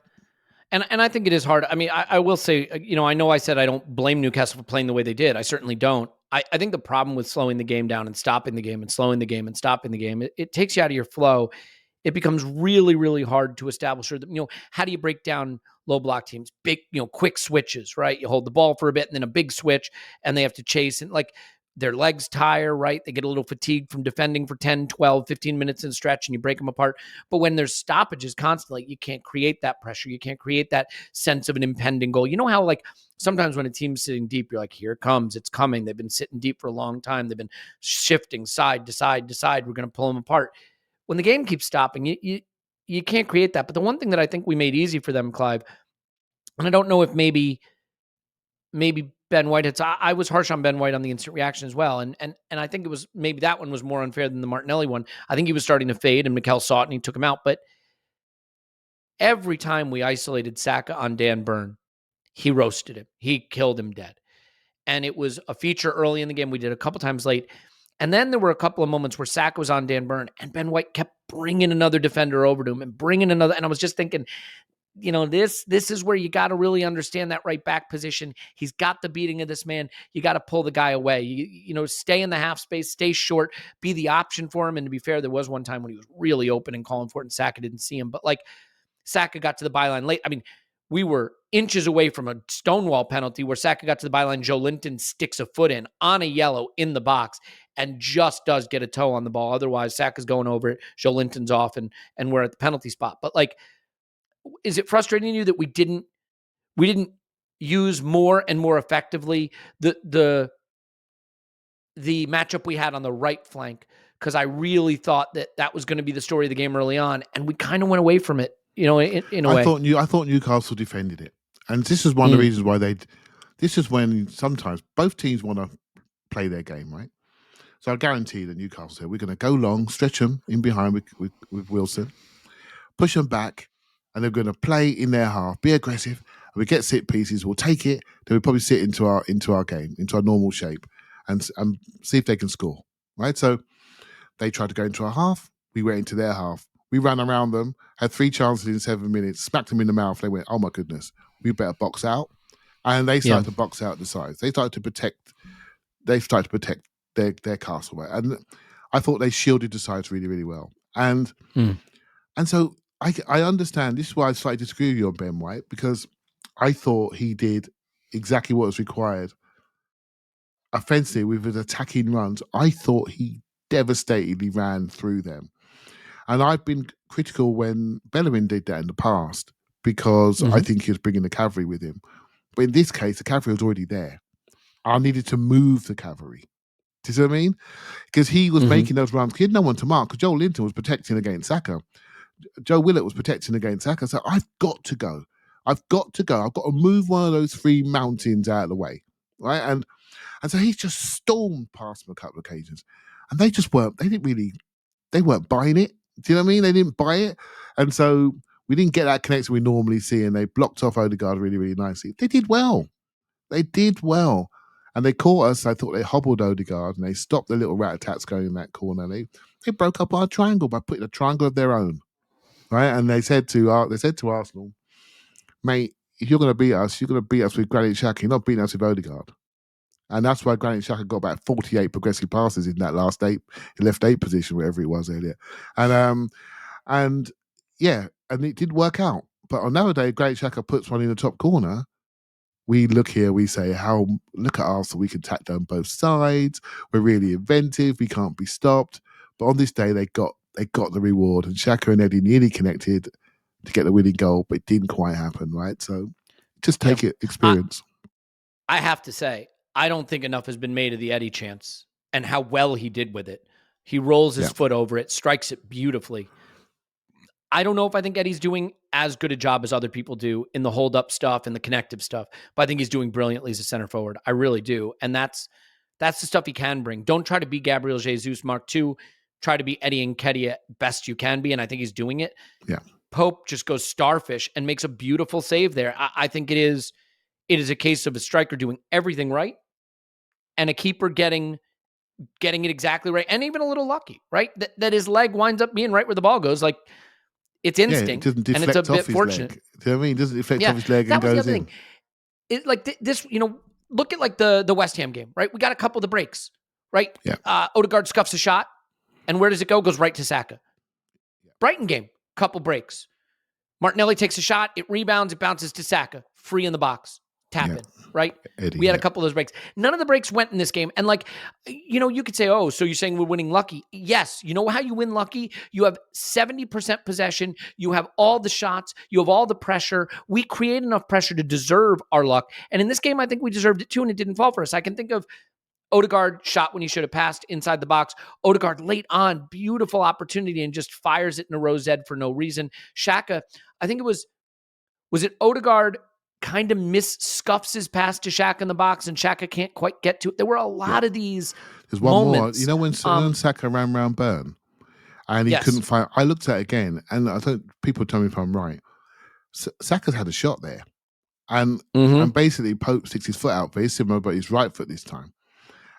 And I think it is hard. I mean, I will say, I know I said I don't blame Newcastle for playing the way they did. I certainly don't. I think the problem with slowing the game down and stopping the game and slowing the game and stopping the game, it takes you out of your flow. It becomes really, really hard to establish, how do you break down low block teams? Big, quick switches, right? You hold the ball for a bit and then a big switch and they have to chase and their legs tire, right? They get a little fatigued from defending for 10, 12, 15 minutes in stretch and you break them apart. But when there's stoppages constantly, you can't create that pressure. You can't create that sense of an impending goal. You know how sometimes when a team's sitting deep, you're like, here it comes, it's coming. They've been sitting deep for a long time. They've been shifting side to side to side. We're going to pull them apart. When the game keeps stopping, you can't create that. But the one thing that I think we made easy for them, Clive, and I don't know if maybe Ben White I was harsh on Ben White on the instant reaction as well. And I think it was maybe that one was more unfair than the Martinelli one. I think he was starting to fade and Mikel saw it and he took him out. But every time we isolated Saka on Dan Burn, he roasted him. He killed him dead. And it was a feature early in the game. We did a couple times late. And then there were a couple of moments where Saka was on Dan Burn and Ben White kept bringing another defender over to him and bringing another. And I was just thinking, this is where you got to really understand that right back position. He's got the beating of this man. You got to pull the guy away. You stay in the half space, stay short, be the option for him. And to be fair, there was one time when he was really open and calling for it and Saka didn't see him. But Saka got to the byline late. I mean, we were inches away from a Stonewall penalty where Saka got to the byline. Joe Linton sticks a foot in on a yellow in the box and just does get a toe on the ball. Otherwise, Saka's going over it. Joe Linton's off and we're at the penalty spot. But is it frustrating to you that we didn't use more and more effectively the matchup we had on the right flank? Because I really thought that was going to be the story of the game early on, and we kind of went away from it. In a way. I thought Newcastle defended it, and this is one of the reasons why this is when sometimes both teams want to play their game, right? So I guarantee that Newcastle said, we're going to go long, stretch them in behind with Wilson, push them back, and they're going to play in their half, be aggressive, and we get set pieces, we'll take it, then we probably sit into our game, into our normal shape, and see if they can score, right? So they tried to go into our half, we went into their half. We ran around them, had 3 chances in 7 minutes, smacked them in the mouth. They went, oh my goodness, we better box out. And they started to box out the sides. They started to protect their castle. And I thought they shielded the sides really, really well. And so I understand. This is why I slightly disagree with you on Ben White, because I thought he did exactly what was required. Offensively, with his attacking runs, I thought he devastatingly ran through them. And I've been critical when Bellerin did that in the past because I think he was bringing the cavalry with him. But in this case, the cavalry was already there. I needed to move the cavalry. Do you see what I mean? Because he was making those runs. He had no one to mark because Joe Linton was protecting against Saka. Joe Willett was protecting against Saka. So I've got to go. I've got to move one of those 3 mountains out of the way. Right? And so he's just stormed past them a couple of occasions. And they weren't buying it. Do you know what I mean? They didn't buy it. And so we didn't get that connection we normally see, and they blocked off Odegaard really, really nicely. They did well. And they caught us. I thought they hobbled Odegaard, and they stopped the little rat-a-tats going in that corner. They broke up our triangle by putting a triangle of their own, right? And they said to Arsenal, mate, if you're going to beat us, you're going to beat us with Granit Xhaka. You're not beating us with Odegaard. And that's why Granit Xhaka got about 48 progressive passes in that last 8, left 8 position, wherever it was, Elliot. And it did work out. But on another day, Granit Xhaka puts one in the top corner. We look here, we say, look at Arsenal, we can attack down both sides. We're really inventive, we can't be stopped. But on this day, they got the reward. And Xhaka and Eddie nearly connected to get the winning goal, but it didn't quite happen, right? So just take it, experience. I have to say, I don't think enough has been made of the Eddie chance and how well he did with it. He rolls his foot over it, strikes it beautifully. I don't know if I think Eddie's doing as good a job as other people do in the hold-up stuff and the connective stuff, but I think he's doing brilliantly as a center forward. I really do. And that's the stuff he can bring. Don't try to be Gabriel Jesus Mark II. Try to be Eddie Nketiah best you can be, and I think he's doing it. Yeah. Pope just goes starfish and makes a beautiful save there. I think it is a case of a striker doing everything right and a keeper getting it exactly right and even a little lucky, right? That his leg winds up being right where the ball goes. Like, it's instinct, it doesn't deflect and it's a off bit his fortunate. Leg. Do you know what I mean? It doesn't deflect off his leg and goes in. Thing. It, like this, look at like the West Ham game, right? We got a couple of the breaks, right? Yeah. Odegaard scuffs a shot, and where does it go? Goes right to Saka. Brighton game, couple breaks. Martinelli takes a shot, it rebounds, it bounces to Saka, free in the box, tap in, right? Eddie, we had a couple of those breaks. None of the breaks went in this game. And like, you could say, oh, so you're saying we're winning lucky. Yes. You know how you win lucky? You have 70% possession. You have all the shots. You have all the pressure. We create enough pressure to deserve our luck. And in this game, I think we deserved it too, and it didn't fall for us. I can think of Odegaard shot when he should have passed inside the box. Odegaard late on, beautiful opportunity, and just fires it in a rose Z for no reason. Xhaka, I think it was it Odegaard kind of scuffs his pass to Xhaka in the box, and Xhaka can't quite get to it. There were a lot of these There's one moments. more. You know when Saka ran around Burn and he couldn't find, I looked at it again, and I don't, people tell me if I'm right. Saka's had a shot there. And basically Pope sticks his foot out, very similar, but his right foot this time.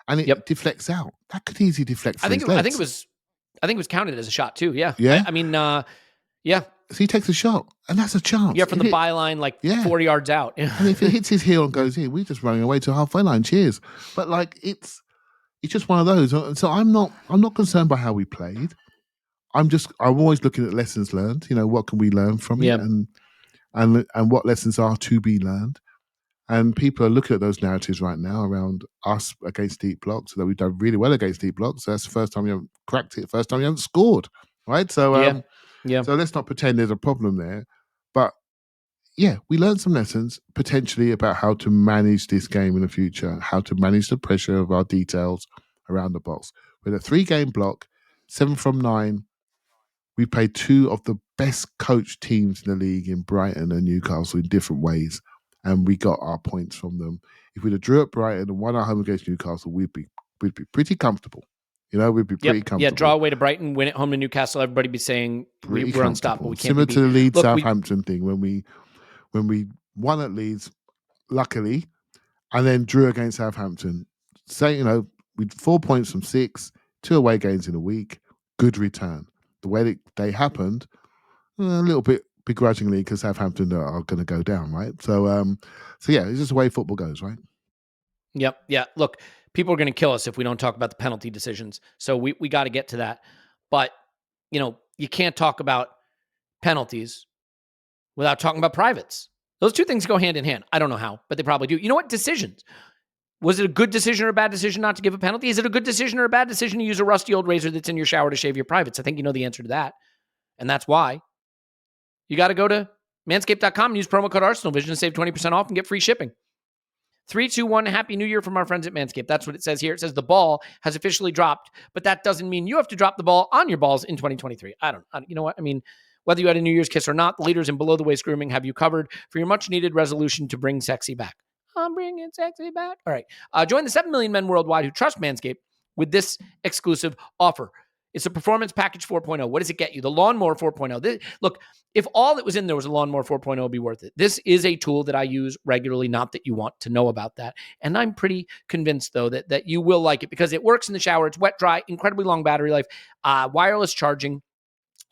And it deflects out. That could easily deflect. I think it was counted as a shot too. Yeah. Yeah. I mean, yeah. So he takes a shot, and that's a chance. Yeah, from the byline, 4 yards out. And if it hits his heel and goes in, we're just running away to halfway line. Cheers. But like, it's just one of those. So I'm not concerned by how we played. I'm always looking at lessons learned. What can we learn from it, and what lessons are to be learned. And people are looking at those narratives right now around us against deep blocks, that we've done really well against deep blocks. So that's the first time you haven't cracked it, first time you haven't scored, right? So, so let's not pretend there's a problem there. But yeah, we learned some lessons potentially about how to manage this game in the future, how to manage the pressure of our details around the box. With a 3-game block, 7 from 9, we played 2 of the best coached teams in the league in Brighton and Newcastle in different ways. And we got our points from them. If we'd have drew at Brighton and won our home against Newcastle, we'd be pretty comfortable. We'd be pretty comfortable. Yeah, draw away to Brighton, win at home to Newcastle. Everybody be saying we're unstoppable. We can't Similar to the Leeds Southampton thing when we won at Leeds, luckily, and then drew against Southampton. Say we'd 4 points from 6, 2 away games in a week. Good return. The way that they happened, a little bit begrudgingly, because Southampton are going to go down, right? So yeah, it's just the way football goes, right? Yep. Yeah. Look, people are going to kill us if we don't talk about the penalty decisions. So we got to get to that. But, you can't talk about penalties without talking about privates. Those two things go hand in hand. I don't know how, but they probably do. You know what? Decisions. Was it a good decision or a bad decision not to give a penalty? Is it a good decision or a bad decision to use a rusty old razor that's in your shower to shave your privates? I think you know the answer to that. And that's why. You got to go to manscaped.com and use promo code ArsenalVision to save 20% off and get free shipping. 3, 2, 1, Happy New Year from our friends at Manscaped. That's what it says here. It says the ball has officially dropped, but that doesn't mean you have to drop the ball on your balls in 2023. You know what? I mean, whether you had a New Year's kiss or not, the leaders in below-the-waist grooming have you covered for your much-needed resolution to bring sexy back. I'm bringing sexy back. All right. Join the 7 million men worldwide who trust Manscaped with this exclusive offer. It's a Performance Package 4.0. What does it get you? The Lawnmower 4.0. Look, if all that was in there was a Lawnmower 4.0, it'd be worth it. This is a tool that I use regularly, not that you want to know about that. And I'm pretty convinced, though, that you will like it because it works in the shower. It's wet, dry, incredibly long battery life, wireless charging.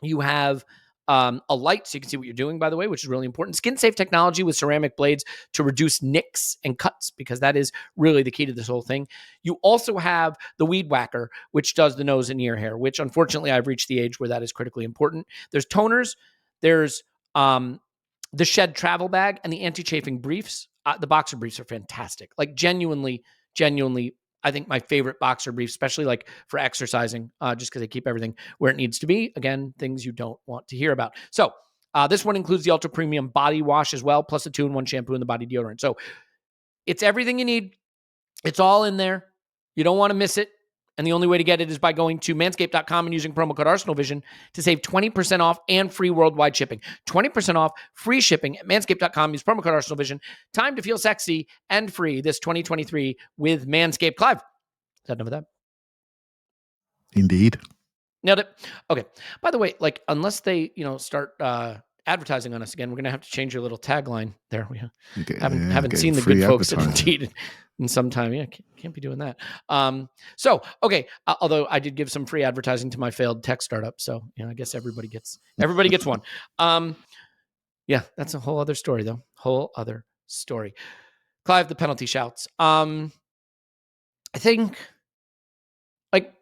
You have a light so you can see what you're doing, by the way, which is really important. Skin-safe technology with ceramic blades to reduce nicks and cuts, because that is really the key to this whole thing. You also have the Weed Whacker, which does the nose and ear hair, which unfortunately I've reached the age where that is critically important. There's toners. There's the Shed travel bag and the anti-chafing briefs. The boxer briefs are fantastic. Like genuinely, I think my favorite boxer brief, especially like for exercising, just because they keep everything where it needs to be. Again, things you don't want to hear about. So this one includes the ultra premium body wash as well, plus a 2-in-1 shampoo and the body deodorant. So It's everything you need. It's all in there. You don't want to miss it. And the only way to get it is by going to manscaped.com and using promo code ArsenalVision to save 20% off and free worldwide shipping. 20% off, free shipping at manscaped.com. Use promo code ArsenalVision. Time to feel sexy and free this 2023 with Manscaped. Clive, is that enough of that? Indeed. Nailed it. Okay. By the way, like, unless they, start advertising on us again, we're going to have to change your little tagline there. We haven't seen the good folks at Indeed in some time. Yeah, can't be doing that. So, okay. Although I did give some free advertising to my failed tech startup. So, I guess everybody gets one. Yeah, that's a whole other story though. Whole other story. Clive, the penalty shouts. I think, like,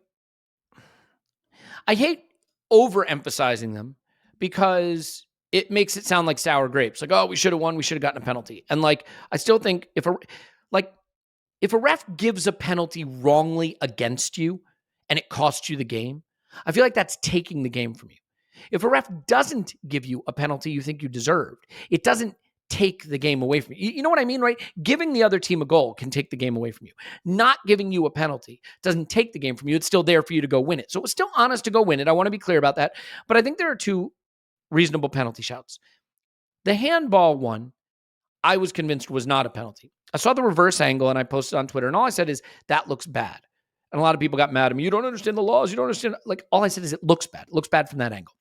I hate overemphasizing them because it makes it sound like sour grapes. Like, oh, we should have won. We should have gotten a penalty. And like, I still think if a ref gives a penalty wrongly against you and it costs you the game, I feel like that's taking the game from you. If a ref doesn't give you a penalty you think you deserved, it doesn't take the game away from you. You know what I mean, right? Giving the other team a goal can take the game away from you. Not giving you a penalty doesn't take the game from you. It's still there for you to go win it. So it was still honest to go win it. I want to be clear about that. But I think there are two reasonable penalty shouts. The handball one, I was convinced was not a penalty. I saw the reverse angle and I posted on Twitter, and all I said is, that looks bad. And a lot of people got mad at me. You don't understand the laws. You don't understand. Like, all I said is it looks bad. It looks bad from that angle.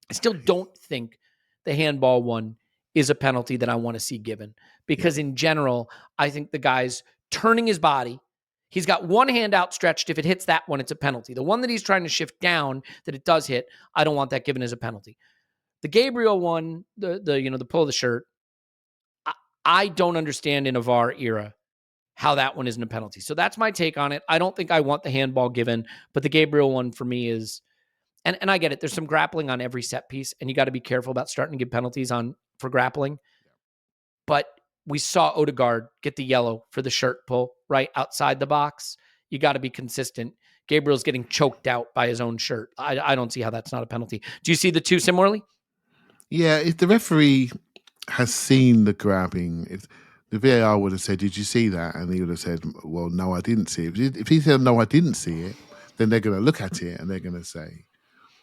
I still don't think the handball one is a penalty that I want to see given, because in general, I think the guy's turning his body. He's got one hand outstretched. If it hits that one, it's a penalty. The one that he's trying to shift down, that it does hit, I don't want that given as a penalty. The Gabriel one, the pull of the shirt, I don't understand in a VAR era how that one isn't a penalty. So that's my take on it. I don't think I want the handball given, but the Gabriel one for me is, and I get it. There's some grappling on every set piece, and you got to be careful about starting to give penalties for grappling. But we saw Odegaard get the yellow for the shirt pull right outside the box. You got to be consistent. Gabriel's getting choked out by his own shirt. I don't see how that's not a penalty. Do you see the two similarly? Yeah, if the referee has seen the grabbing, if the VAR would have said, "Did you see that?" and he would have said, "Well, no, I didn't see it." If he said, "No, I didn't see it," then they're going to look at it and they're going to say,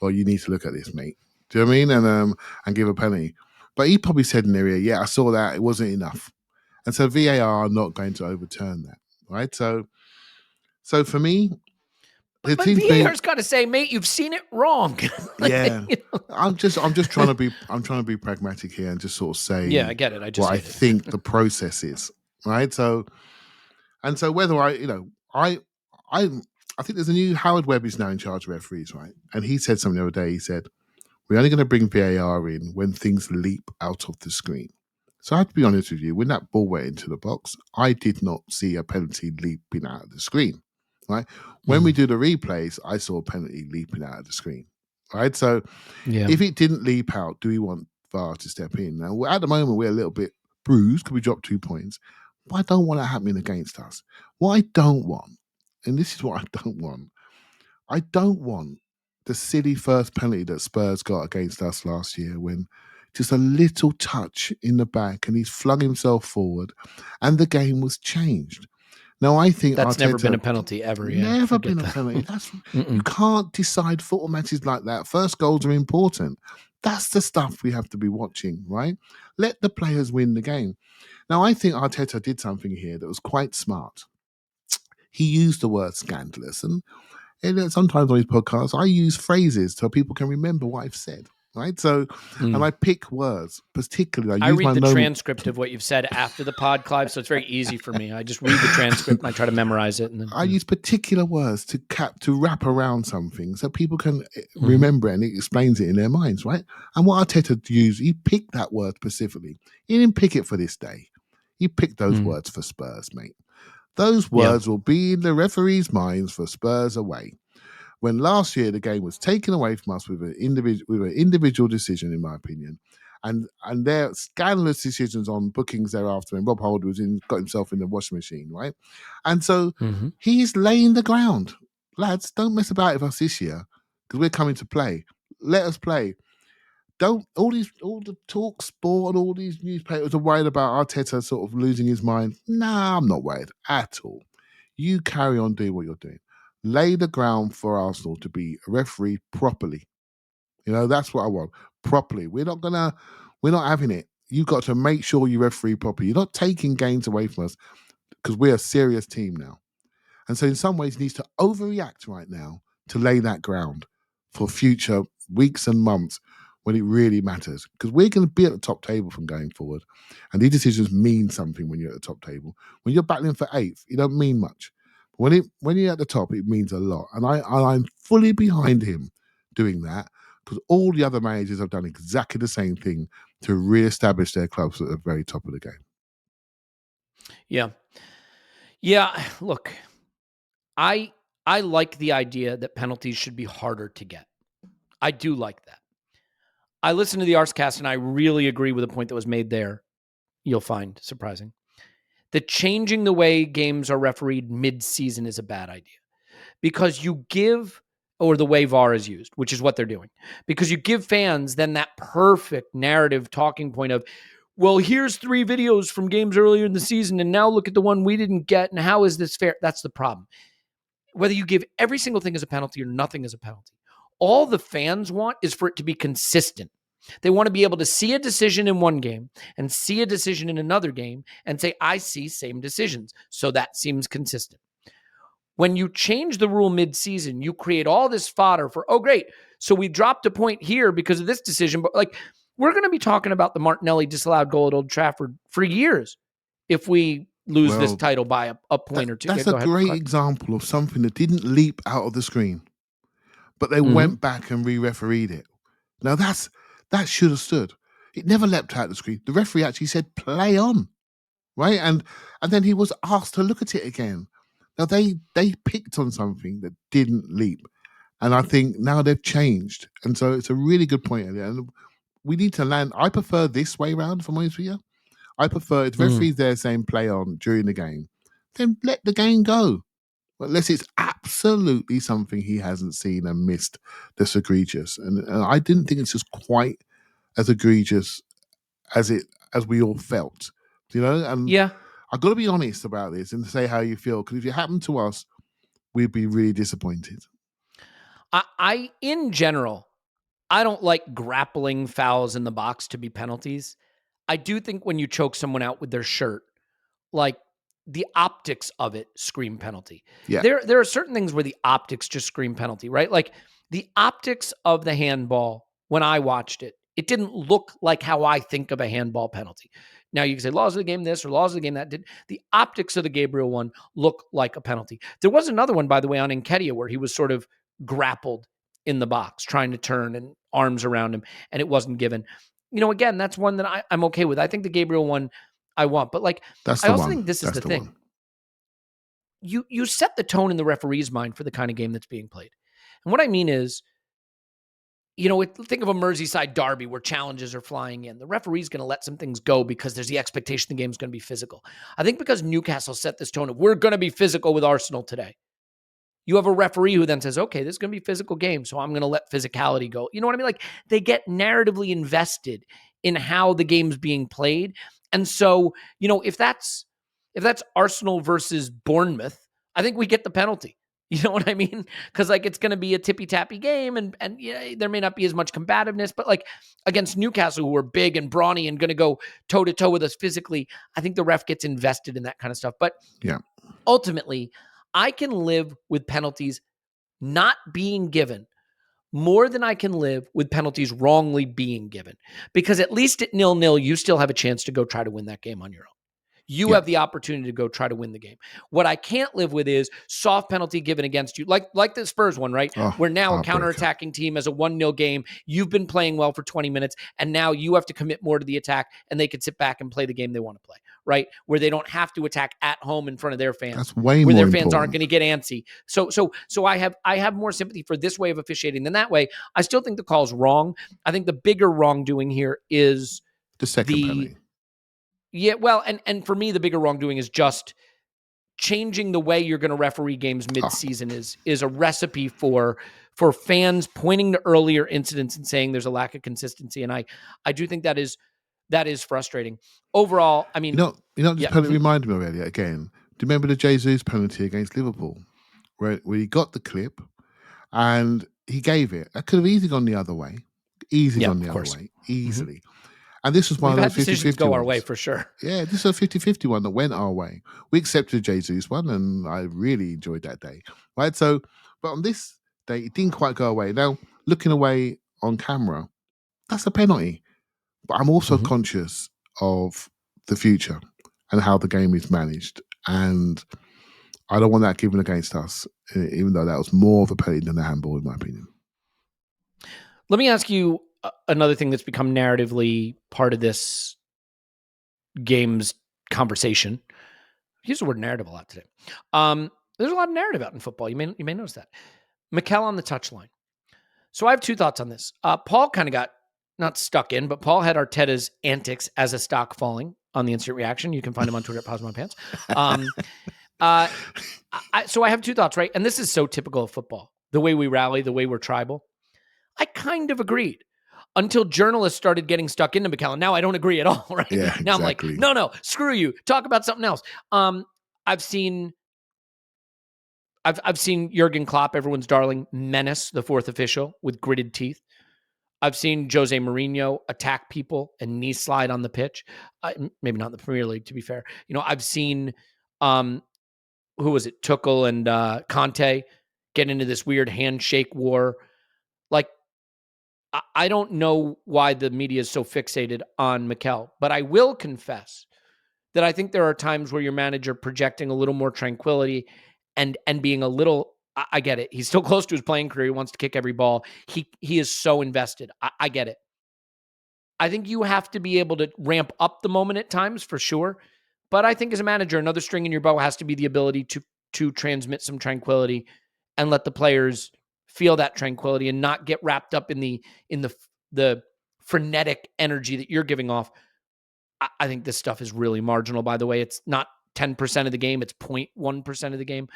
"Well, you need to look at this, mate." Do you know what I mean? And give a penalty. But he probably said in there, "Yeah, I saw that. It wasn't enough." And so VAR are not going to overturn that, right? So for me, but VAR's got to say, "Mate, you've seen it wrong." Yeah, I'm just trying to be pragmatic here and just sort of say, yeah, I get it. I think the process is, right? So whether I think there's a new Howard Webb is now in charge of referees, right? And he said something the other day. He said, "We're only going to bring VAR in when things leap out of the screen." So I have to be honest with you, when that ball went into the box, I did not see a penalty leaping out of the screen, right? When we do the replays, I saw a penalty leaping out of the screen, right? So if it didn't leap out, do we want VAR to step in? Now, at the moment, we're a little bit bruised because we dropped 2 points, but I don't want that happening against us. What I don't want, and this is what I don't want the silly first penalty that Spurs got against us last year, when just a little touch in the back and he's flung himself forward and the game was changed. Now, I think that's Arteta, never been a penalty ever. Yeah, never been a penalty. You can't decide football matches like that. First goals are important. That's the stuff we have to be watching, right? Let the players win the game. Now, I think Arteta did something here that was quite smart. He used the word scandalous, and sometimes on his podcast, I use phrases so people can remember what I've said. Right, so and I pick words, particularly. I read the transcript of what you've said after the pod, Clive, so it's very easy for me. I just read the transcript and I try to memorize it. And then, I use particular words to wrap around something so people can remember it, and it explains it in their minds, right? And what Arteta used, he picked that word specifically. He didn't pick it for this day. He picked those words for Spurs, mate. Those words will be in the referees' minds for Spurs away. When last year the game was taken away from us with an individual decision, in my opinion, and their scandalous decisions on bookings thereafter, and Rob Holder got himself in the washing machine, right? And so he's laying the ground. Lads, don't mess about with us this year because we're coming to play. Let us play. don't all the talk sport and all these newspapers are worried about Arteta sort of losing his mind. Nah, I'm not worried at all. You carry on doing what you're doing. Lay the ground for Arsenal to be refereed properly. That's what I want. Properly. We're not having it. You've got to make sure you referee properly. You're not taking games away from us because we're a serious team now. And so in some ways he needs to overreact right now to lay that ground for future weeks and months when it really matters. Because we're going to be at the top table from going forward. And these decisions mean something when you're at the top table. When you're battling for 8th, it don't mean much. But when you're at the top, it means a lot. And I'm fully behind him doing that because all the other managers have done exactly the same thing to re-establish their clubs at the very top of the game. Yeah. Yeah, look, I like the idea that penalties should be harder to get. I do like that. I listened to the Arscast and I really agree with the point that was made there. You'll find surprising. That changing the way games are refereed mid-season is a bad idea because you give, or the way VAR is used, which is what they're doing, because you give fans then that perfect narrative talking point of, well, here's 3 videos from games earlier in the season, and now look at the one we didn't get, and how is this fair? That's the problem. Whether you give every single thing as a penalty or nothing as a penalty, all the fans want is for it to be consistent. They want to be able to see a decision in one game and see a decision in another game and say, I see same decisions. So that seems consistent. When you change the rule mid-season, you create all this fodder for, oh, great, so we dropped a point here because of this decision. But we're going to be talking about the Martinelli disallowed goal at Old Trafford for years if we lose this title by a point or two. That's a great example of something that didn't leap out of the screen, but they went back and re-refereed it. Now that should have stood. It never leapt out of the screen. The referee actually said, play on, right? And then he was asked to look at it again. Now they picked on something that didn't leap. And I think now they've changed. And so it's a really good point. And we need to land. I prefer this way round, if I'm honest with you. I prefer if the referee's there saying play on during the game, then let the game go. Unless it's absolutely something he hasn't seen and missed that's egregious. And I didn't think it's just quite as egregious as we all felt. And yeah. I've got to be honest about this and say how you feel, because if it happened to us, we'd be really disappointed. I in general, I don't like grappling fouls in the box to be penalties. I do think when you choke someone out with their shirt, the optics of it scream penalty. Yeah. There are certain things where the optics just scream penalty, right? Like the optics of the handball, when I watched it, it didn't look like how I think of a handball penalty. Now you can say laws of the game this or laws of the game that. The optics of the Gabriel one look like a penalty. There was another one, by the way, on Nketiah where he was sort of grappled in the box, trying to turn and arms around him, and it wasn't given. Again, that's one that I'm okay with. I think the Gabriel one I want, but I also think this is the thing. You set the tone in the referee's mind for the kind of game that's being played. And what I mean is, think of a Merseyside derby where challenges are flying in. The referee's going to let some things go because there's the expectation the game's going to be physical. I think because Newcastle set this tone of we're going to be physical with Arsenal today, you have a referee who then says, okay, this is going to be a physical game, so I'm going to let physicality go. You know what I mean? They get narratively invested in how the game's being played. And so, if that's Arsenal versus Bournemouth, I think we get the penalty. You know what I mean? Because it's going to be a tippy-tappy game and there may not be as much combativeness, but against Newcastle, who are big and brawny and going to go toe-to-toe with us physically, I think the ref gets invested in that kind of stuff. But ultimately, I can live with penalties not being given more than I can live with penalties wrongly being given. Because at least at 0-0, you still have a chance to go try to win that game on your own. You have the opportunity to go try to win the game. What I can't live with is soft penalty given against you, like the Spurs one, right? We're now a counterattacking team as a 1-0 game. You've been playing well for 20 minutes, and now you have to commit more to the attack, and they can sit back and play the game they want to play, right? Where they don't have to attack at home in front of their fans. That's way where more their fans important. aren't going to get antsy. So I have more sympathy for this way of officiating than that way. I still think the call's wrong. I think the bigger wrongdoing here is the second penalty. Yeah, well, and for me, the bigger wrongdoing is just changing the way you're going to referee games mid-season is a recipe for fans pointing to earlier incidents and saying there's a lack of consistency. And I do think that is frustrating. Overall, I mean, this penalty reminded me of Elliot again. Do you remember the Jesus penalty against Liverpool, where he got the clip and he gave it? That could have easily gone the other way. Easily. And this was one of those 50-50 go ones. Our way for sure. Yeah, this was a 50-50 one that went our way. We accepted the Jesus one, and I really enjoyed that day. Right, so, but on this day, it didn't quite go away. Now, looking away on camera, that's a penalty. But I'm also conscious of the future and how the game is managed. And I don't want that given against us, even though that was more of a penalty than a handball, in my opinion. Let me ask you another thing that's become narratively part of this game's conversation. I use the word narrative a lot today. There's a lot of narrative out in football. You may notice that. Mikel on the touchline. So I have two thoughts on this. Paul kind of got not stuck in, but Paul had Arteta's antics as a stock falling on the instant reaction. You can find him on Twitter at Pause My Pants. So I have two thoughts, right? And this is so typical of football. The way we rally, the way we're tribal. I kind of agreed until journalists started getting stuck into Mikel. And now I don't agree at all, right? Yeah, now exactly. I'm like, no, screw you. Talk about something else. I've seen Jurgen Klopp, everyone's darling, menace the fourth official with gritted teeth. I've seen Jose Mourinho attack people and knee slide on the pitch. Maybe not in the Premier League, to be fair. I've seen, who was it? Tuchel and Conte get into this weird handshake war. Like, I don't know why the media is so fixated on Mikel, but I will confess that I think there are times where your manager projecting a little more tranquility and being a little, I get it. He's still close to his playing career. He wants to kick every ball. He is so invested. I get it. I think you have to be able to ramp up the moment at times for sure. But I think as a manager, another string in your bow has to be the ability to transmit some tranquility and let the players feel that tranquility and not get wrapped up in the frenetic energy that you're giving off. I think this stuff is really marginal, by the way. It's not 10% of the game. It's 0.1% of the game.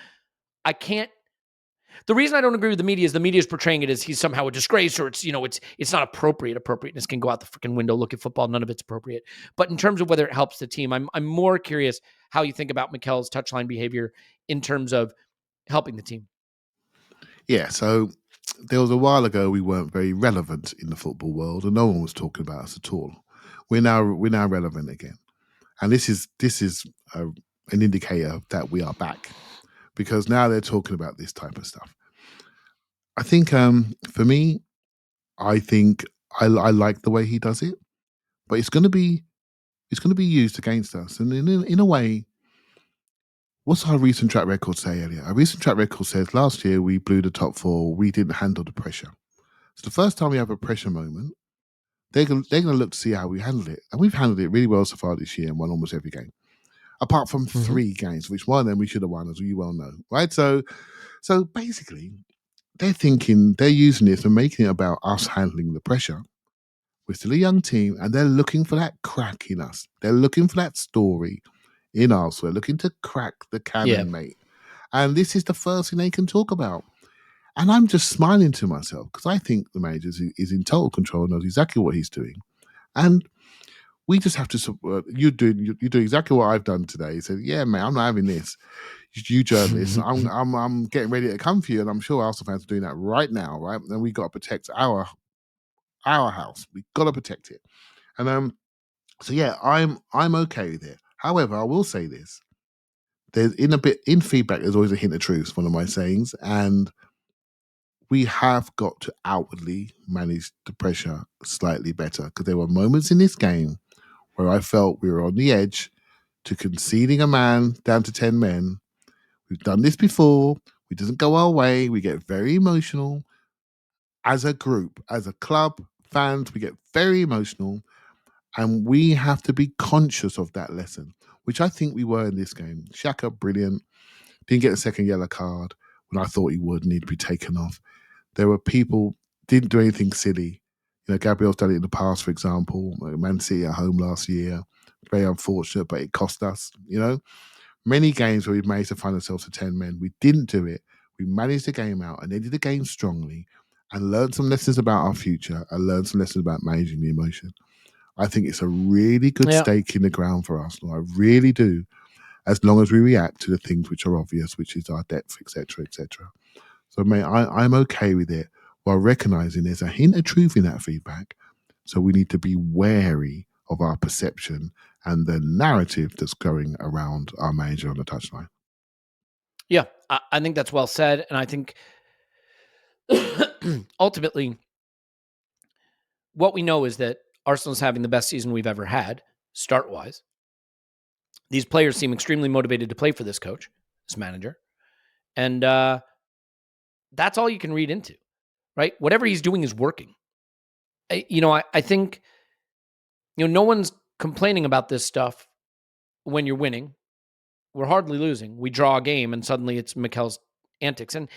The reason I don't agree with the media is portraying it as he's somehow a disgrace or it's not appropriate. Appropriateness can go out the freaking window. Look at football. None of it's appropriate. But in terms of whether it helps the team, I'm more curious how you think about Mikel's touchline behavior in terms of helping the team. Yeah, so there was a while ago we weren't very relevant in the football world and no one was talking about us at all. We're now relevant again. And this is an indicator that we are back because now they're talking about this type of stuff. I think for me, I think I like the way he does it, but it's going to be used against us. And in a way, what's our recent track record say, Elliot? Our recent track record says last year we blew the top four. We didn't handle the pressure. So the first time we have a pressure moment, they're going to look to see how we handled it. And we've handled it really well so far this year and won almost every game. Apart from 3 games, which one of them we should have won, as you well know. Right? So basically, they're using this and making it about us handling the pressure. We're still a young team and they're looking for that crack in us. They're looking for that story in us. We're looking to crack the cannon, mate. And this is the first thing they can talk about. And I'm just smiling to myself because I think the manager is in total control, knows exactly what he's doing. And we just have to, you do exactly what I've done today. He said, yeah, mate, I'm not having this. You journalists, I'm getting ready to come for you. And I'm sure Arsenal fans are doing that right now, right? And we got to protect our house. We've got to protect it. And so yeah, I'm okay with it. However, I will say this. There's in feedback, there's always a hint of truth, one of my sayings. And we have got to outwardly manage the pressure slightly better because there were moments in this game where I felt we were on the edge to conceding a man down to 10 men. We've done this before. It doesn't go our way. We get very emotional. As a group, as a club, fans, we get very emotional. And we have to be conscious of that lesson, which I think we were in this game. Xhaka, brilliant. Didn't get a second yellow card when I thought he would need to be taken off. There were people didn't do anything silly. Gabriel's done it in the past, for example. Man City at home last year. Very unfortunate, but it cost us, Many games where we managed to find ourselves to 10 men, we didn't do it. We managed the game out and ended the game strongly and learned some lessons about our future and learned some lessons about managing the emotion. I think it's a really good stake in the ground for Arsenal. I really do, as long as we react to the things which are obvious, which is our depth, etc., etc. So, mate, I'm okay with it while recognising there's a hint of truth in that feedback. So we need to be wary of our perception and the narrative that's going around our manager on the touchline. Yeah, I think that's well said. And I think ultimately what we know is that Arsenal's having the best season we've ever had, start-wise. These players seem extremely motivated to play for this coach, this manager. And that's all you can read into, right? Whatever he's doing is working. I think, no one's complaining about this stuff when you're winning. We're hardly losing. We draw a game and suddenly it's Mikel's antics. And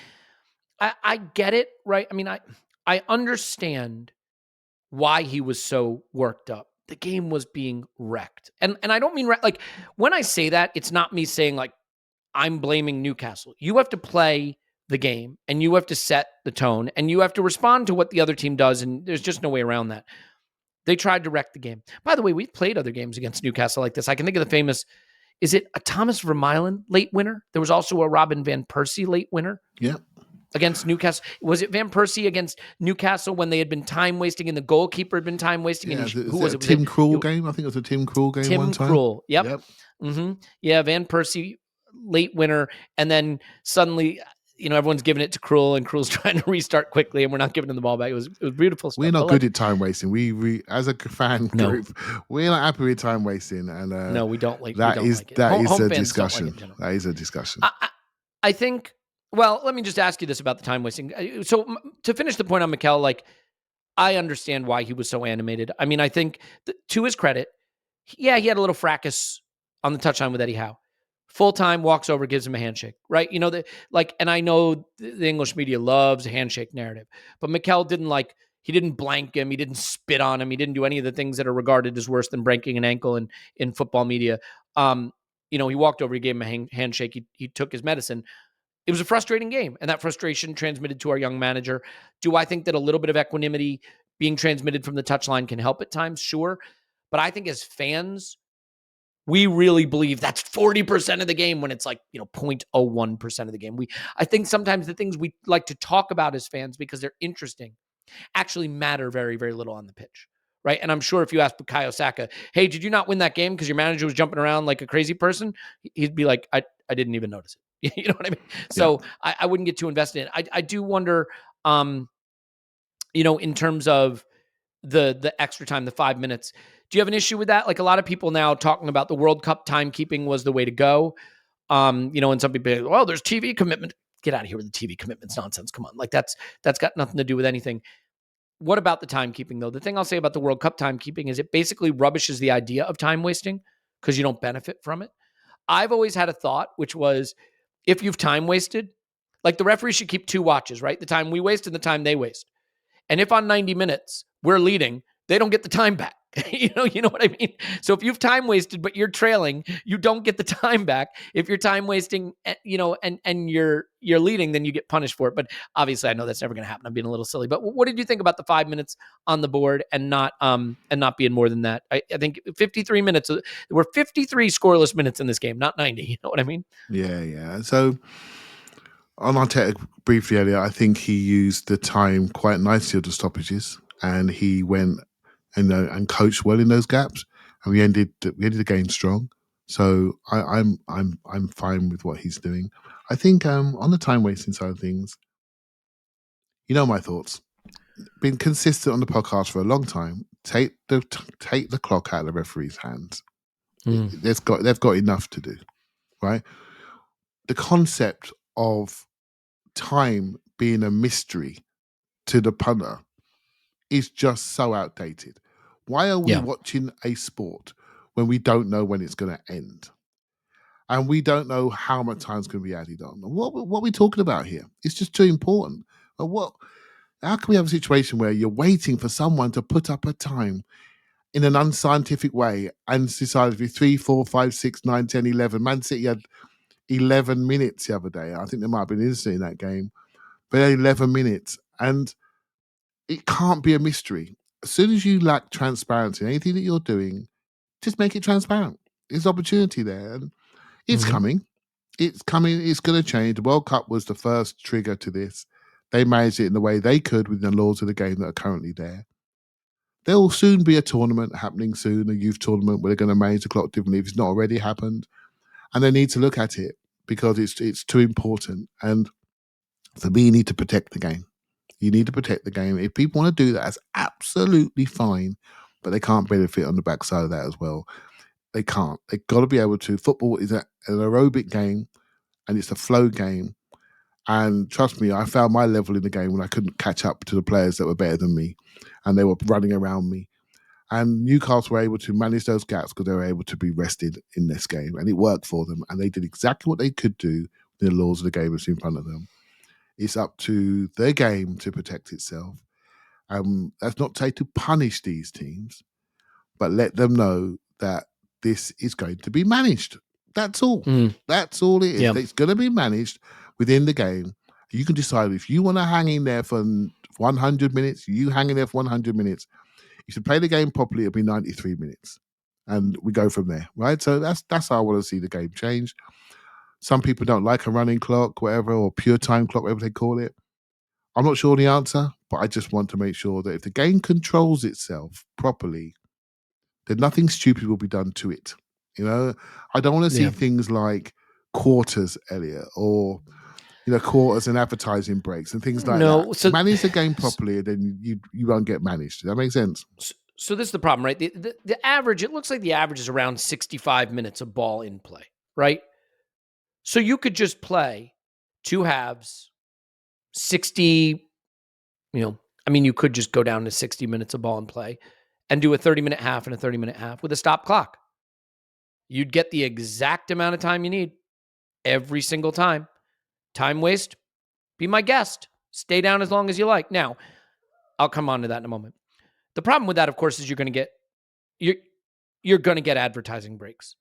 I get it, right? I mean, I understand why he was so worked up. The game was being wrecked. And I don't mean, like, when I say that, it's not me saying, like, I'm blaming Newcastle. You have to play the game and you have to set the tone and you have to respond to what the other team does. And there's just no way around that. They tried to wreck the game. By the way, we've played other games against Newcastle like this. I can think of the famous, is it a Thomas Vermaelen late winner? There was also a Robin Van Persie late winner. Yeah. Against Newcastle. Was it Van Persie against Newcastle when they had been time wasting and the goalkeeper had been time wasting? Yeah, and who was it? Tim Krul game? I think it was a Tim Krul game one time. Tim Krul. Yep. Mm-hmm. Yeah, Van Persie, late winner. And then suddenly, everyone's giving it to Krul and Krul's trying to restart quickly and we're not giving him the ball back. It was beautiful stuff. We're not good at time wasting. We as a fan group, we're not happy with time wasting. And no, we don't like that. That is a discussion. Like it, that is a discussion. I think. Well, let me just ask you this about the time wasting. So to finish the point on Mikel, like, I understand why he was so animated. I mean, I think to his credit, he had a little fracas on the touchline with Eddie Howe. Full time, walks over, gives him a handshake, right? And I know the English media loves a handshake narrative, but Mikel he didn't blank him, he didn't spit on him, he didn't do any of the things that are regarded as worse than breaking an ankle in football media. He walked over, he gave him a handshake, he took his medicine. It was a frustrating game, and that frustration transmitted to our young manager. Do I think that a little bit of equanimity being transmitted from the touchline can help at times? Sure. But I think as fans, we really believe that's 40% of the game when it's 0.01% of the game. I think sometimes the things we like to talk about as fans because they're interesting actually matter very, very little on the pitch, right? And I'm sure if you ask Bukayo Saka, hey, did you not win that game because your manager was jumping around like a crazy person? He'd be like, I didn't even notice it. You know what I mean? So yeah. I wouldn't get too invested in it. I do wonder, in terms of the extra time, the 5 minutes, do you have an issue with that? Like a lot of people now talking about the World Cup timekeeping was the way to go. And some people are like, well, there's TV commitment. Get out of here with the TV commitments nonsense. Come on. Like that's got nothing to do with anything. What about the timekeeping though? The thing I'll say about the World Cup timekeeping is it basically rubbishes the idea of time wasting because you don't benefit from it. I've always had a thought, which was, if you've time wasted, like the referee should keep 2 watches, right? The time we waste and the time they waste. And if on 90 minutes we're leading, they don't get the time back. You know what I mean? So if you've time wasted, but you're trailing, you don't get the time back. If you're time wasting, and you're leading, then you get punished for it. But obviously I know that's never going to happen. I'm being a little silly, but what did you think about the 5 minutes on the board and not being more than that? I think 53 minutes, there were 53 scoreless minutes in this game, not 90. You know what I mean? Yeah. So on Arteta briefly earlier, I think he used the time quite nicely of the stoppages and he went and coached well in those gaps, and we ended the game strong. So I'm fine with what he's doing. I think on the time wasting side of things, my thoughts. Been consistent on the podcast for a long time. Take the clock out of the referee's hands. They've got enough to do, right? The concept of time being a mystery to the punter is just so outdated. Why are we watching a sport when we don't know when it's going to end? And we don't know how much time's going to be added on. What are we talking about here? It's just too important. But how can we have a situation where you're waiting for someone to put up a time in an unscientific way and decided to be 3, 4, 5, 6, 9, 10, 11. Man City had 11 minutes the other day. I think there might have been an incident in that game, but 11 minutes. And it can't be a mystery. As soon as you lack transparency, anything that you're doing, just make it transparent. There's opportunity there. And it's coming. It's coming. It's going to change. The World Cup was the first trigger to this. They managed it in the way they could within the laws of the game that are currently there. There will soon be a tournament happening soon, a youth tournament where they're going to manage the clock differently if it's not already happened. And they need to look at it because it's too important. And for me, you need to protect the game. You need to protect the game. If people want to do that, that's absolutely fine, but they can't benefit on the backside of that as well. They can't. They've got to be able to. Football is an aerobic game, and it's a flow game. And trust me, I found my level in the game when I couldn't catch up to the players that were better than me, and they were running around me. And Newcastle were able to manage those gaps because they were able to be rested in this game, and it worked for them. And they did exactly what they could do with the laws of the game that's in front of them. It's up to their game to protect itself. That's not to say to punish these teams, but let them know that this is going to be managed. That's all. That's all it is. Yep. It's going to be managed within the game. You can decide if you want to hang in there for 100 minutes, you hang in there for 100 minutes. If you play the game properly, it'll be 93 minutes. And we go from there, right? So that's how I want to see the game change. Some people don't like a running clock, whatever, or pure time clock, whatever they call it. I'm not sure the answer, but I just want to make sure that if the game controls itself properly, then nothing stupid will be done to it. You know, I don't want to see things like quarters, Elliot, or quarters and advertising breaks and things like that. So manage the game properly, and then you won't get managed. Does that make sense? So this is the problem, right? The average, it looks like the average is around 65 minutes of ball in play, right? So you could just play 2 halves, 60, you could just go down to 60 minutes of ball in play and do a 30-minute half and a 30-minute half with a stop clock. You'd get the exact amount of time you need every single time. Time waste, be my guest. Stay down as long as you like. Now, I'll come on to that in a moment. The problem with that, of course, is you're going to get advertising breaks,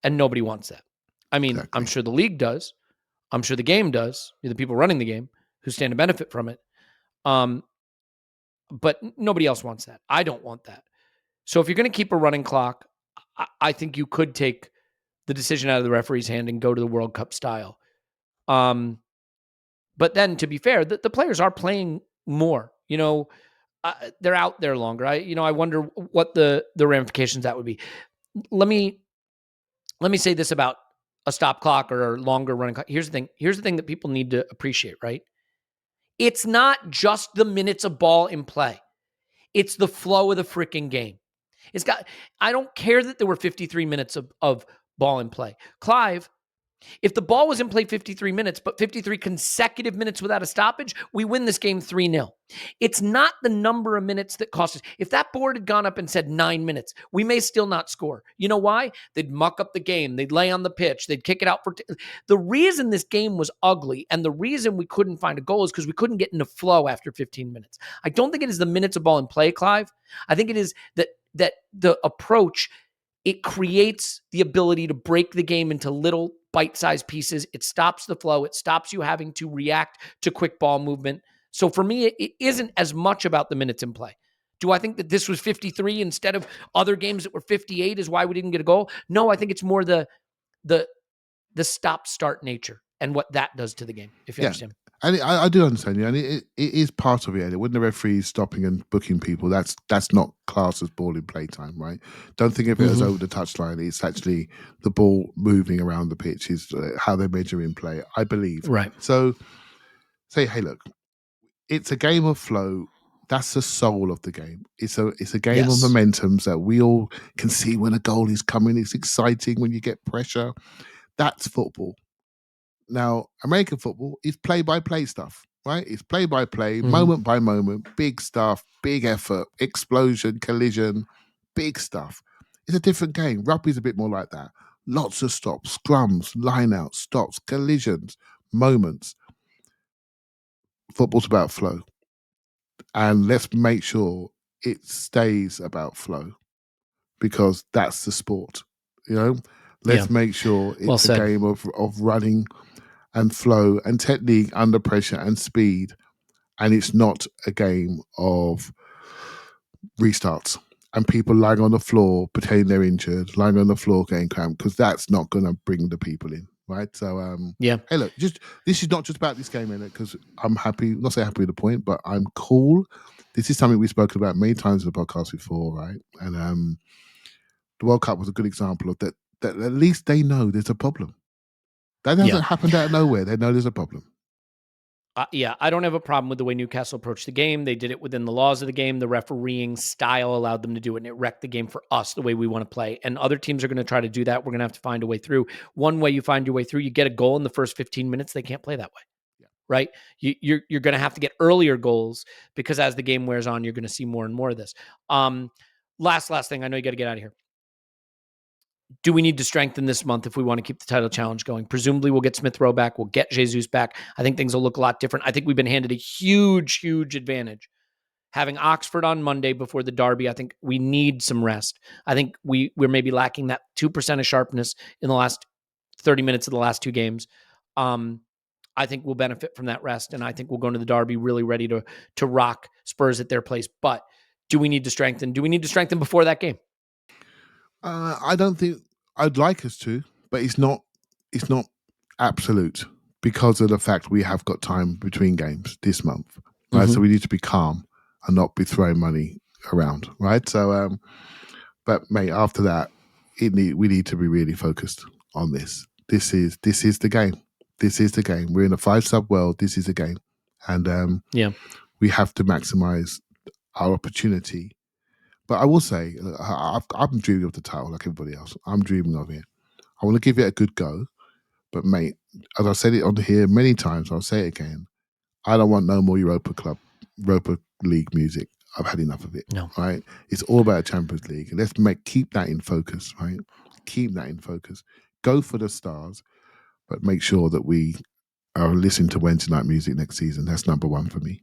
and nobody wants that. I mean, exactly. I'm sure the league does. I'm sure the game does. The people running the game who stand to benefit from it. But nobody else wants that. I don't want that. So if you're going to keep a running clock, I think you could take the decision out of the referee's hand and go to the World Cup style. But then, to be fair, the players are playing more. They're out there longer. I wonder what the ramifications that would be. Let me say this about a stop clock or a longer running clock. Here's the thing that people need to appreciate, right? It's not just the minutes of ball in play. It's the flow of the freaking game. I don't care that there were 53 minutes of ball in play. Clive, if the ball was in play 53 minutes, but 53 consecutive minutes without a stoppage, we win this game 3-0. It's not the number of minutes that cost us. If that board had gone up and said 9 minutes, we may still not score. You know why? They'd muck up the game. They'd lay on the pitch. They'd kick it out the reason this game was ugly and the reason we couldn't find a goal is because we couldn't get into flow after 15 minutes. I don't think it is the minutes of ball in play, Clive. I think it is that the approach, it creates the ability to break the game into little bite-sized pieces. It stops the flow. It stops you having to react to quick ball movement. So for me, it isn't as much about the minutes in play. Do I think that this was 53 instead of other games that were 58 is why we didn't get a goal? No, I think it's more the stop-start nature and what that does to the game, if you understand. And I do understand you, and it is part of it. When the referee's stopping and booking people, that's not classed as ball in play time, right? Don't think of it as over the touchline. It's actually the ball moving around the pitch is how they measure in play, I believe. Right. So say, hey, look, it's a game of flow. That's the soul of the game. It's a game of momentums that we all can see when a goal is coming. It's exciting when you get pressure. That's football. Now, American football is play-by-play stuff, right? It's play-by-play, moment by moment, big stuff, big effort, explosion, collision, big stuff. It's a different game. Rugby's a bit more like that. Lots of stops, scrums, line-outs, stops, collisions, moments. Football's about flow. And let's make sure it stays about flow. because that's the sport. Let's make sure it's a game of running and flow and technique under pressure and speed, and it's not a game of restarts and people lying on the floor pretending they're injured, lying on the floor getting cramped, because that's not going to bring the people in, right? So, hey, look, this is not just about this game, innit? Because I'm happy, not say happy with the point, but I'm cool. This is something we've spoken about many times in the podcast before, right? And the World Cup was a good example of that at least they know there's a problem. That hasn't happened out of nowhere. They know there's a problem. I don't have a problem with the way Newcastle approached the game. They did it within the laws of the game. The refereeing style allowed them to do it, and it wrecked the game for us the way we want to play. And other teams are going to try to do that. We're going to have to find a way through. One way you find your way through, you get a goal in the first 15 minutes. They can't play that way, right? You're going to have to get earlier goals, because as the game wears on, you're going to see more and more of this. Last thing. I know you got to get out of here. Do we need to strengthen this month if we want to keep the title challenge going? Presumably we'll get Smith Rowe back. We'll get Jesus back. I think things will look a lot different. I think we've been handed a huge advantage. Having Oxford on Monday before the derby, I think we need some rest. I think we're maybe lacking that 2% of sharpness in the last 30 minutes of the last two games. I think we'll benefit from that rest, and I think we'll go into the derby really ready to rock Spurs at their place. But do we need to strengthen? Do we need to strengthen before that game? I don't think I'd like us to, but it's not absolute, because of the fact we have got time between games this month, right? Mm-hmm. So we need to be calm and not be throwing money around, right? So, but mate, after that, we need to be really focused on this. This is the game. This is the game. We're in a 5-sub world. This is the game, and we have to maximize our opportunity. But I will say, I'm dreaming of the title like everybody else. I'm dreaming of it. I want to give it a good go. But, mate, as I said it on here many times, I'll say it again. I don't want no more Europa League music. I've had enough of it. No. Right? It's all about Champions League. And let's keep that in focus, right? Keep that in focus. Go for the stars, but make sure that we are listening to Wednesday night music next season. That's number one for me.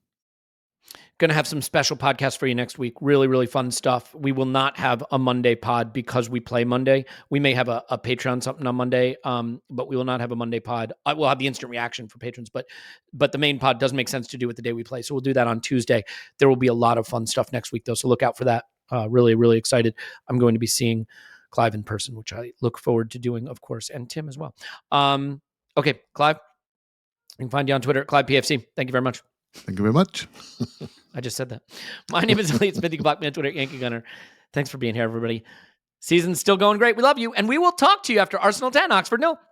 Going to have some special podcasts for you next week. Really, really fun stuff. We will not have a Monday pod because we play Monday. We may have a Patreon something on Monday, but we will not have a Monday pod. We'll have the instant reaction for patrons, but the main pod doesn't make sense to do with the day we play. So we'll do that on Tuesday. There will be a lot of fun stuff next week, though. So look out for that. Really, really excited. I'm going to be seeing Clive in person, which I look forward to doing, of course, and Tim as well. Okay, Clive, you can find you on Twitter at ClivePFC. Thank you very much. Thank you very much. I just said that. My name is Elliot Smith. You can block me on Twitter at Yankee Gunner. Thanks for being here, everybody. Season's still going great. We love you, and we will talk to you after Arsenal 10, Oxford 0.